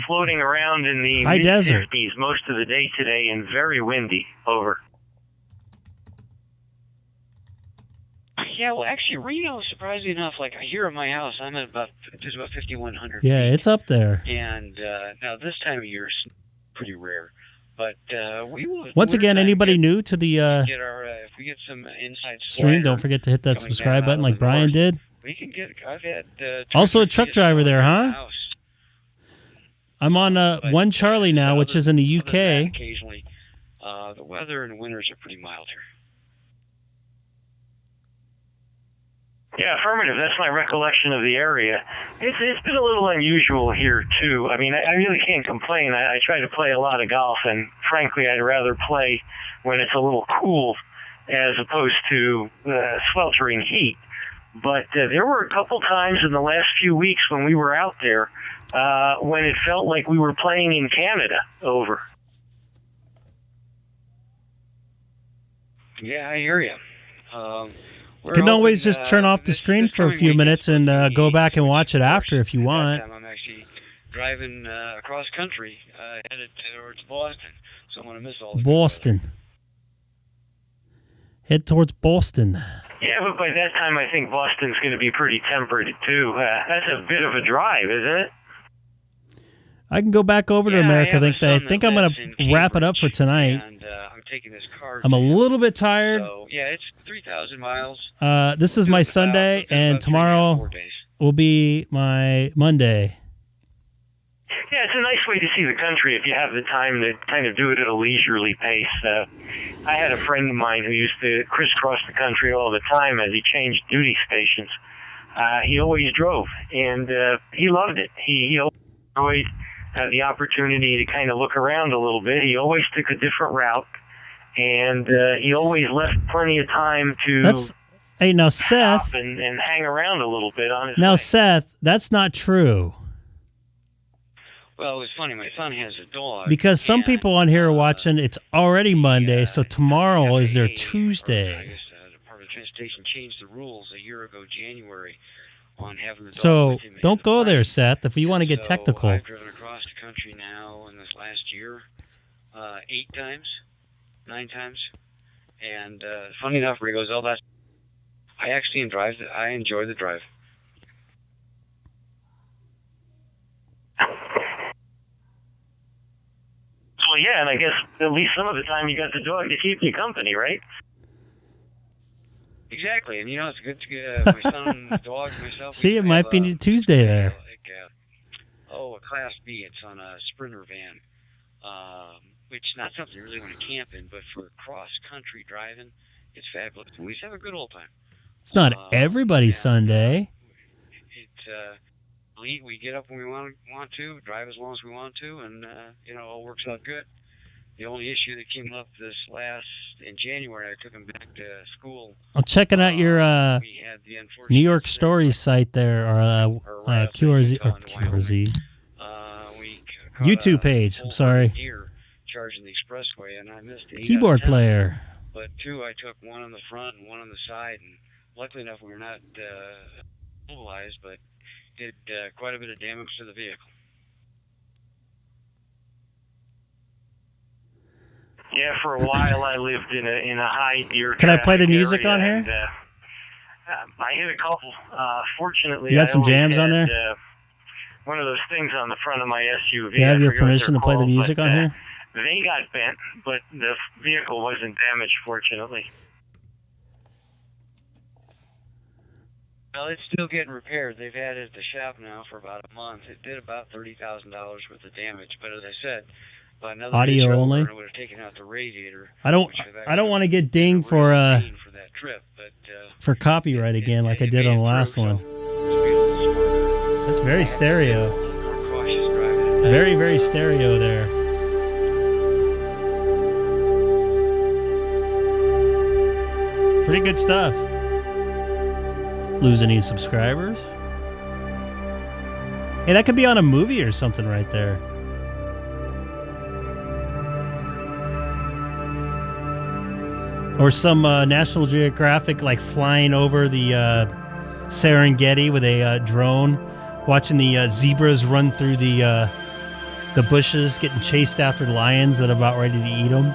floating around in the high desert. mid-50s most of the day today, and very windy. Over. Yeah, well, actually, Reno, surprisingly enough, like here at my house, I'm at just about 5,100 Yeah, feet. it's up there. And now this time of year is pretty rare. But we will. Once again, anybody new to the if we get some inside stream, don't forget to hit that subscribe button like Brian did. We can get. I've had Also a truck driver there, huh? I'm on 1 Charlie now, which is in the UK. Occasionally, the weather and winters are pretty mild here. Yeah, affirmative. That's my recollection of the area. It's been a little unusual here, too. I mean, I really can't complain. I try to play a lot of golf, and frankly, I'd rather play when it's a little cool as opposed to sweltering heat. But there were a couple times in the last few weeks when we were out there when it felt like we were playing in Canada. Over. Yeah, I hear you. You can always just turn off the stream for a few minutes and go back and watch it after if you want. I'm actually driving across country, headed towards Boston, so I'm going to miss all the Boston. Head towards Boston. Yeah, but by that time, I think Boston's going to be pretty temperate, too. That's a bit of a drive, isn't it? I can go back over to America. I think I'm going to wrap it up for tonight. And I'm taking this car. I'm a little bit tired. So, yeah, it's 3,000 miles. This is my Sunday, and tomorrow will be my Monday. Yeah, it's a nice way to see the country if you have the time to kind of do it at a leisurely pace. I had a friend of mine who used to crisscross the country all the time as he changed duty stations. He always drove, and he loved it. He always had the opportunity to kind of look around a little bit. He always took a different route, and he always left plenty of time to hey, now Seth, and hang around a little bit on his Now, way. Seth, that's not true. Well, it was funny. My son has a dog. Because some people on here are watching, it's already Monday, so tomorrow is their Tuesday. I guess the Department of Transportation changed the rules a year ago, January, on having the dog So with him. don't go there, Seth, if you want to get technical. I've driven across the country now in this last year 8 times, 9 times. And funny enough, where he goes, oh, that's... I actually enjoy the drive. Well, yeah, and I guess at least some of the time you got the dog to keep you company, right? Exactly, and it's good to get my son, the dog, myself. See, it might be Tuesday there. A Class B. It's on a Sprinter van, which is not something you really want to camp in, but for cross-country driving, it's fabulous. We just have a good old time. It's not everybody's Sunday. We get up when we want to, drive as long as we want to, and it all works out good. The only issue that came up in January, I took him back to school. I'm checking out your New York Stories site there, or QRZ YouTube page. I'm sorry. Charging the expressway, and I missed it. Keyboard player. But 2, I took one on the front and one on the side, and luckily enough, we were not mobilized, but did quite a bit of damage to the vehicle. Yeah, for a while I lived in a high deer. Can I play the music on here? And, I hit a couple. Fortunately, you got some jams on there? One of those things on the front of my SUV. Do you have your permission to play the music on here? They got bent, but the vehicle wasn't damaged, fortunately. Well, it's still getting repaired. They've had it at the shop now for about a month. It did about $30,000 worth of damage, but as I said, by another audio only. It would have taken out the radiator. I don't want to get dinged for that trip, but for copyright again, like I did on the last one. That's very stereo. Very, very stereo there. Pretty good stuff. Lose any subscribers? Hey, that could be on a movie or something right there. Or some National Geographic, like flying over the Serengeti with a drone, watching the zebras run through the bushes, getting chased after lions that are about ready to eat them.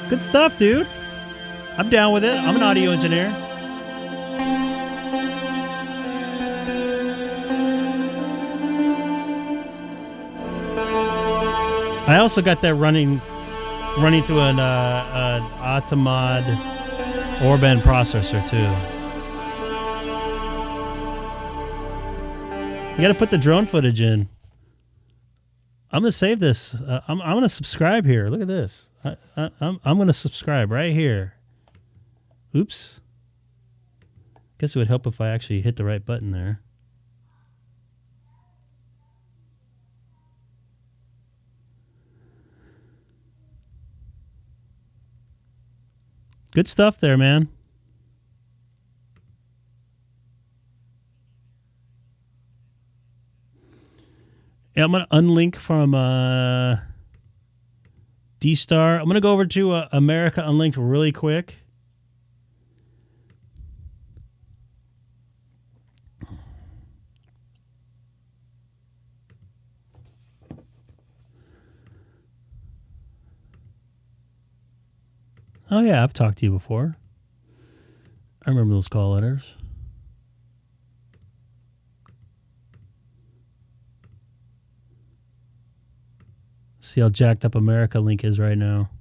Good stuff, dude. I'm down with it. I'm an audio engineer. I also got that running through an Atomod Orban processor too. You got to put the drone footage in. I'm gonna save this. I'm gonna subscribe here. Look at this. I'm gonna subscribe right here. Oops. Guess it would help if I actually hit the right button there. Good stuff there, man. Yeah, I'm going to unlink from DStar. I'm going to go over to America Unlinked really quick. Oh, yeah, I've talked to you before. I remember those call letters. See how jacked up America Link is right now.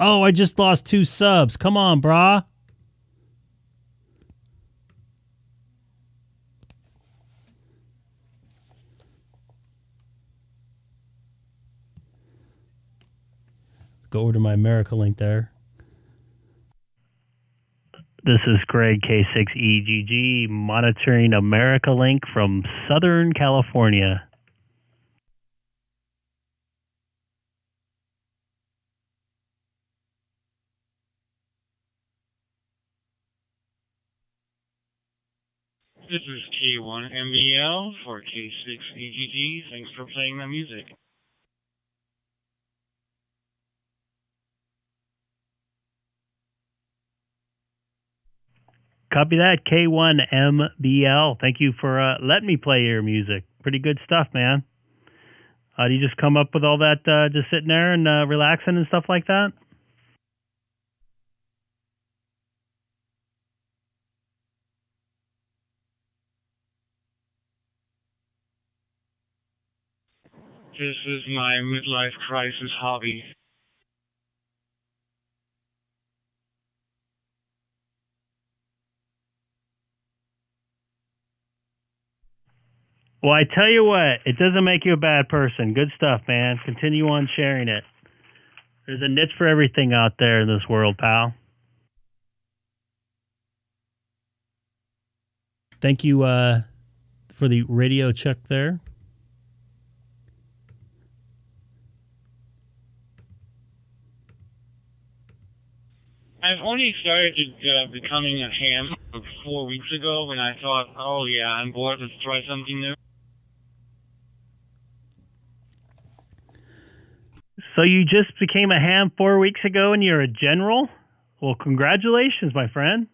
Oh, I just lost 2 subs. Come on, brah. Go over to my America link there. This is Greg, K6EGG, monitoring America Link from Southern California. This is K1MBL for K6EGG. Thanks for playing my music. Copy that, K1MBL. Thank you for letting me play your music. Pretty good stuff, man. Do you just come up with all that just sitting there and relaxing and stuff like that? This is my midlife crisis hobby. Well, I tell you what, it doesn't make you a bad person. Good stuff, man. Continue on sharing it. There's a niche for everything out there in this world, pal. Thank you for the radio check there. I've only started becoming a ham 4 weeks ago when I thought, oh yeah, I'm bored, let's try something new. So you just became a ham 4 weeks ago and you're a general? Well, congratulations, my friend.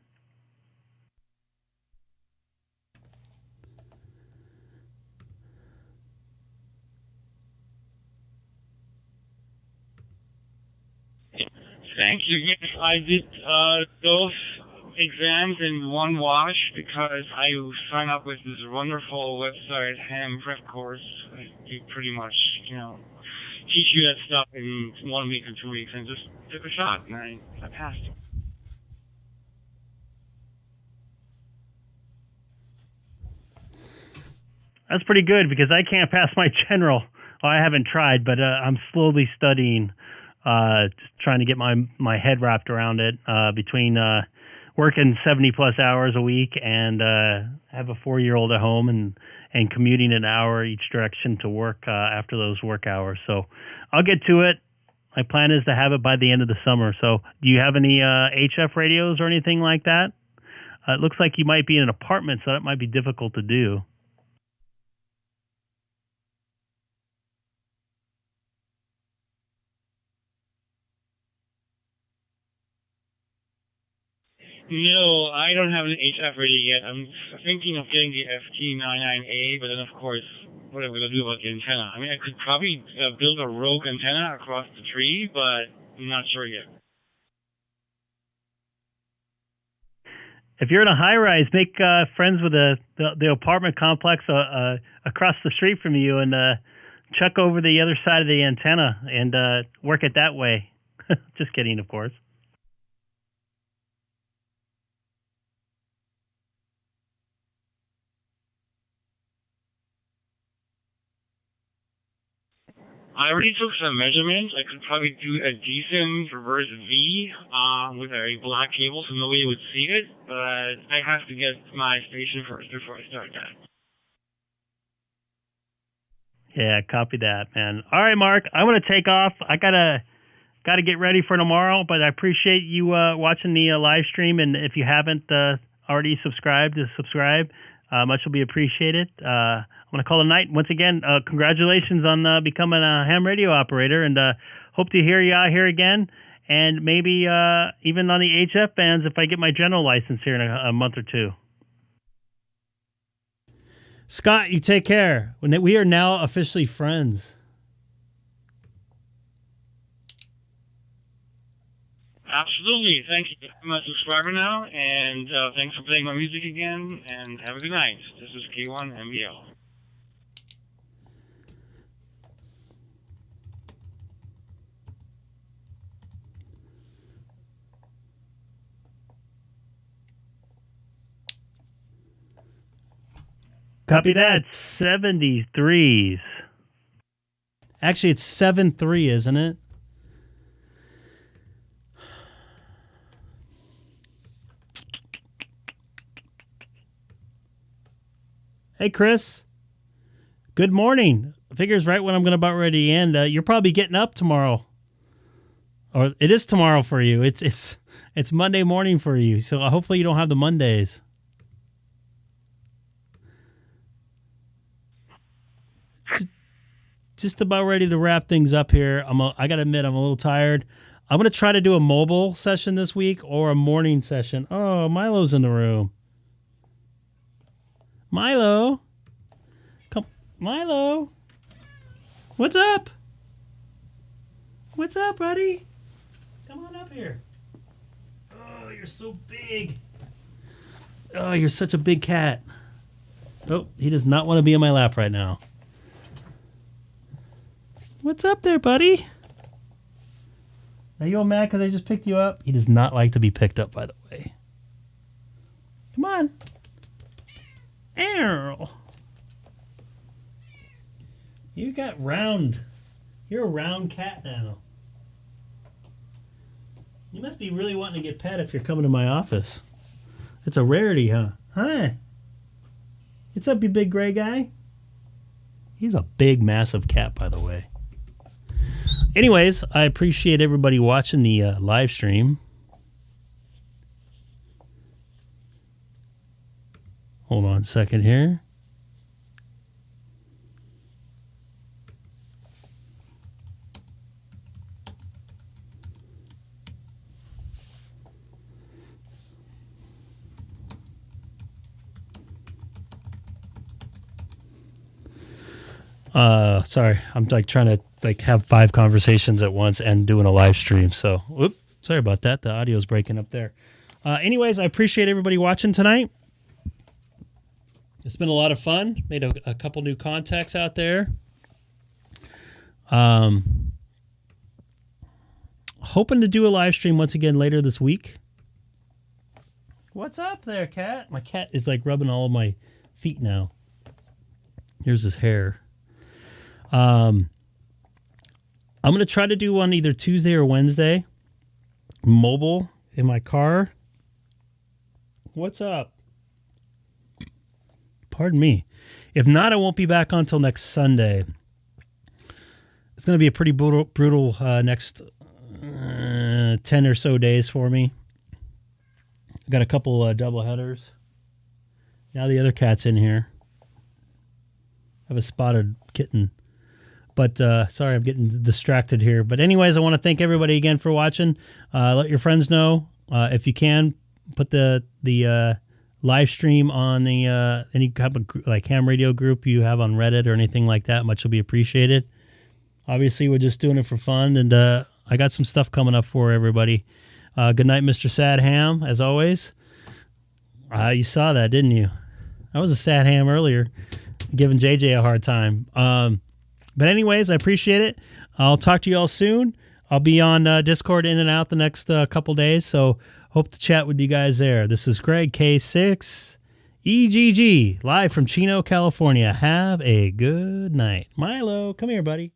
Thank you. Yes, I did those exams in one wash because I signed up with this wonderful website, Ham Prep Course. They pretty much, teach you that stuff in 1 week or 2 weeks, and just took a shot, and I passed. That's pretty good because I can't pass my general. Well, I haven't tried, but I'm slowly studying, just trying to get my head wrapped around it between working 70-plus hours a week and have a 4-year-old at home and commuting an hour each direction to work after those work hours. So I'll get to it. My plan is to have it by the end of the summer. So do you have any HF radios or anything like that? It looks like you might be in an apartment, so that might be difficult to do. No, I don't have an HF radio yet. I'm thinking of getting the FT99A, but then of course, what am I going to do about the antenna? I mean, I could probably build a rogue antenna across the tree, but I'm not sure yet. If you're in a high-rise, make friends with the apartment complex across the street from you and check over the other side of the antenna and work it that way. Just kidding, of course. I already took some measurements. I could probably do a decent reverse V with a black cable so nobody would see it, but I have to get my station first before I start that. Yeah, copy that, man. All right, Mark, I'm going to take off. I gotta get ready for tomorrow, but I appreciate you watching the live stream, and if you haven't already subscribed, to subscribe. Much will be appreciated. I'm going to call it a night. Once again, congratulations on becoming a ham radio operator, and hope to hear you out here again, and maybe even on the HF bands if I get my general license here in a month or two. Scott, you take care. We are now officially friends. Absolutely. Thank you. I'm a subscriber now, and thanks for playing my music again, and have a good night. This is K1MBL. Copy that. 73s. Actually, it's 7-3, isn't it? Hey, Chris. Good morning. Figures right when I'm going to about ready to end. You're probably getting up tomorrow. Or it is tomorrow for you. It's Monday morning for you. So hopefully you don't have the Mondays. Just about ready to wrap things up here. I got to admit, I'm a little tired. I'm going to try to do a mobile session this week or a morning session. Oh, Milo's in the room. Milo. Come, Milo. What's up? What's up, buddy? Come on up here. Oh, you're so big. Oh, you're such a big cat. Oh, he does not want to be in my lap right now. What's up there, buddy? Are you all mad because I just picked you up? He does not like to be picked up, by the way. Come on. Ow. You got round. You're a round cat now. You must be really wanting to get pet if you're coming to my office. It's a rarity, huh? Hi. What's up, you big gray guy? He's a big, massive cat, by the way. Anyways, I appreciate everybody watching the live stream. Hold on a second here. Sorry, I'm like trying to like have 5 conversations at once and doing a live stream. So, whoop, sorry about that. The audio's breaking up there. Anyways, I appreciate everybody watching tonight. It's been a lot of fun. Made a couple new contacts out there. Hoping to do a live stream once again later this week. What's up there, cat? My cat is like rubbing all of my feet now. Here's his hair. I'm going to try to do one either Tuesday or Wednesday. Mobile in my car. What's up? Pardon me. If not, I won't be back on until next Sunday. It's going to be a pretty brutal next 10 or so days for me. I got a couple double headers. Now the other cat's in here. I have a spotted kitten. But sorry, I'm getting distracted here. But anyways, I want to thank everybody again for watching. Let your friends know if you can. Put the live stream on the any type of like ham radio group you have on Reddit or anything like that. Much will be appreciated. Obviously, we're just doing it for fun, and I got some stuff coming up for everybody. Good night, Mr. Sad Ham, as always. You saw that, didn't you? I was a sad ham earlier, giving JJ a hard time. But anyways, I appreciate it. I'll talk to you all soon. I'll be on Discord in and out the next couple days, so hope to chat with you guys there. This is Greg, K6EGG, live from Chino, California. Have a good night. Milo, come here, buddy.